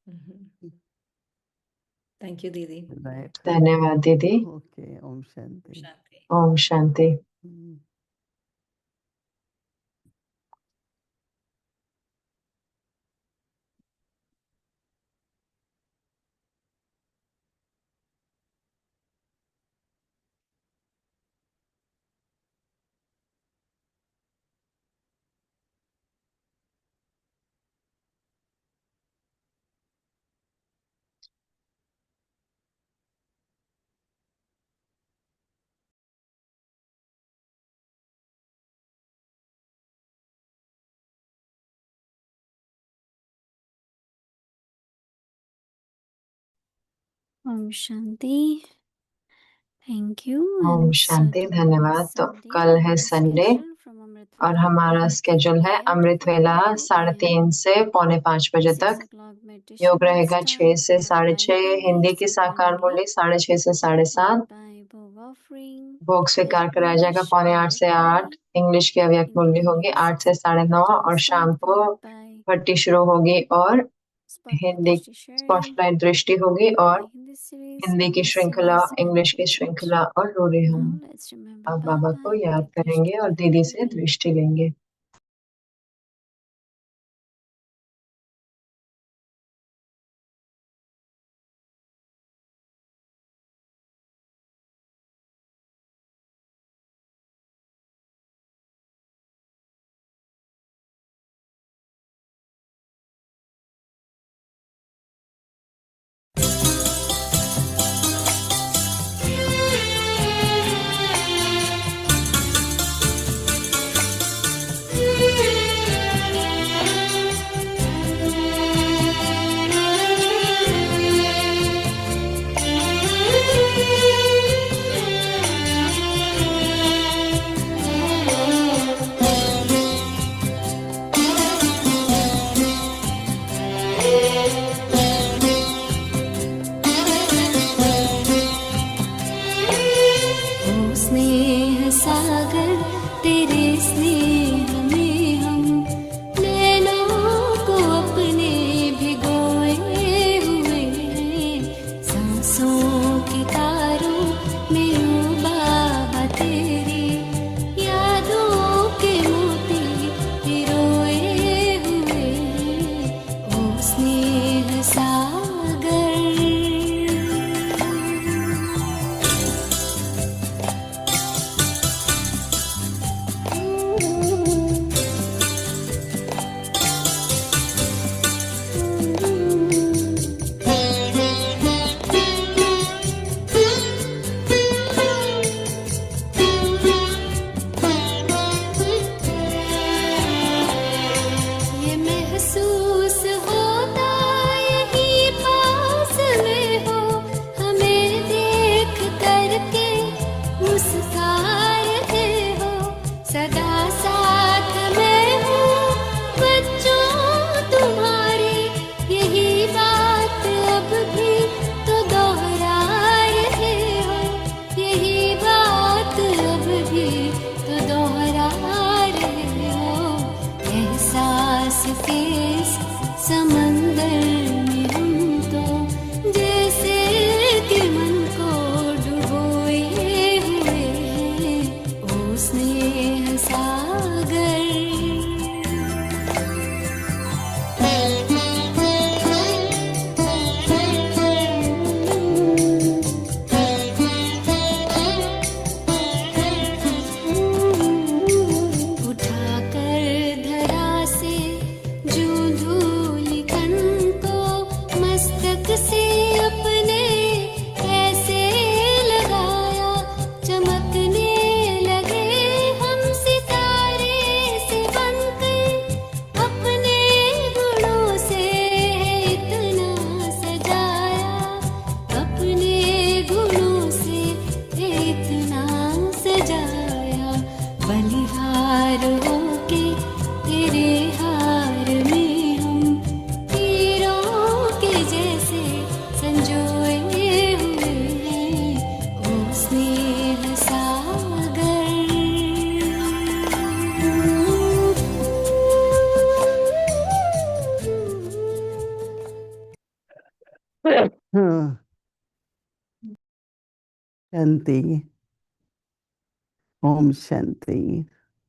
Speaker 6: Mhm. Thank you, Didi.
Speaker 3: Right.
Speaker 2: धन्यवाद दीदी.
Speaker 3: Okay. Om Shanti.
Speaker 6: Shanti.
Speaker 2: Om Shanti.
Speaker 3: Mm.
Speaker 1: Om Shanti. Thank you.
Speaker 2: Om
Speaker 1: And
Speaker 2: Shanti.
Speaker 1: so today
Speaker 2: धन्यवाद.
Speaker 1: is
Speaker 2: तो
Speaker 1: Sunday
Speaker 2: कल
Speaker 1: and
Speaker 2: है
Speaker 1: our
Speaker 2: Sunday
Speaker 1: schedule from Amrit
Speaker 2: और
Speaker 1: Vela
Speaker 2: हमारा
Speaker 1: 3
Speaker 2: schedule है
Speaker 1: p.m. to
Speaker 2: अमृत
Speaker 1: 4
Speaker 2: वेला
Speaker 1: p.m.
Speaker 2: 3:30 से 4:45 बजे
Speaker 1: 6
Speaker 2: तक.
Speaker 1: o'clock meditation
Speaker 2: योग
Speaker 1: will
Speaker 2: रहेगा 6
Speaker 1: start
Speaker 2: से
Speaker 1: followed by
Speaker 2: 6:30 हिंदी की
Speaker 1: Saकार
Speaker 2: साकार
Speaker 1: Murli
Speaker 2: मूल्य 6:30 से 7:30.
Speaker 1: followed by Bhog offering
Speaker 2: भोग स्वीकार
Speaker 1: in
Speaker 2: कराया जाएगा
Speaker 1: English
Speaker 2: 7:45 से
Speaker 1: Avyakt
Speaker 2: 8.
Speaker 1: Murli
Speaker 2: इंग्लिश की अव्यक्त
Speaker 1: in
Speaker 2: मूल्य होगी
Speaker 1: Hindi
Speaker 2: 8 से 9:30
Speaker 1: 6:30 will
Speaker 2: और शाम
Speaker 1: start
Speaker 2: को
Speaker 1: followed by
Speaker 2: भट्टी शुरू होगी और
Speaker 1: Spotlight
Speaker 2: Hindi
Speaker 1: Drishti sharing
Speaker 2: spotlight दृष्टि होगी
Speaker 1: followed
Speaker 2: और
Speaker 1: by Hindi series,
Speaker 2: हिंदी की
Speaker 1: English
Speaker 2: श्रृंखला,
Speaker 1: series and
Speaker 2: इंग्लिश की
Speaker 1: retreat.
Speaker 2: श्रृंखला और रूढ़ी हम.
Speaker 1: Now let's remember
Speaker 2: आप बाबा
Speaker 1: Baba
Speaker 2: को
Speaker 1: and
Speaker 2: याद
Speaker 1: take
Speaker 2: करेंगे
Speaker 1: Drishti
Speaker 2: और
Speaker 1: from
Speaker 2: दीदी से
Speaker 1: Didi.
Speaker 2: दृष्टि लेंगे.
Speaker 1: ओ स्नेह सागर तेरे स्नेह में हम नैनों को अपने भिगोए हुए हैं. सांसों के तारों में ओ बाबा तेरी यादों के मोती पिरोए हुए हैं. ओ स्नेह सागर. ये महसूस होता यही पास में हो, हमें देख करके मुस्का रहे हो. सदा साथ में हूँ बच्चों तुम्हारे, यही बात अब भी तो दोहरा रहे हो. यही बात अब भी तो दोहरा रहे हो. एहसास के इस समंदर में हम तो जैसे कि मन को डुबोए हुए हैं. ओ स्नेह सागर. उठाकर धरा से जो धूल कण को मस्तक से अपने ऐसे लगाया, चमकने लगे हम सितारे से बनकर. अपने गुणों से इतना सजाया, अपने गुणों से इतना सजाया. बलिहार होके तेरे हार में हम हीरों के जैसे संजोए हुए हैं. ओ स्नेह सागर.
Speaker 3: हाँ. Shanti. Om Shanti.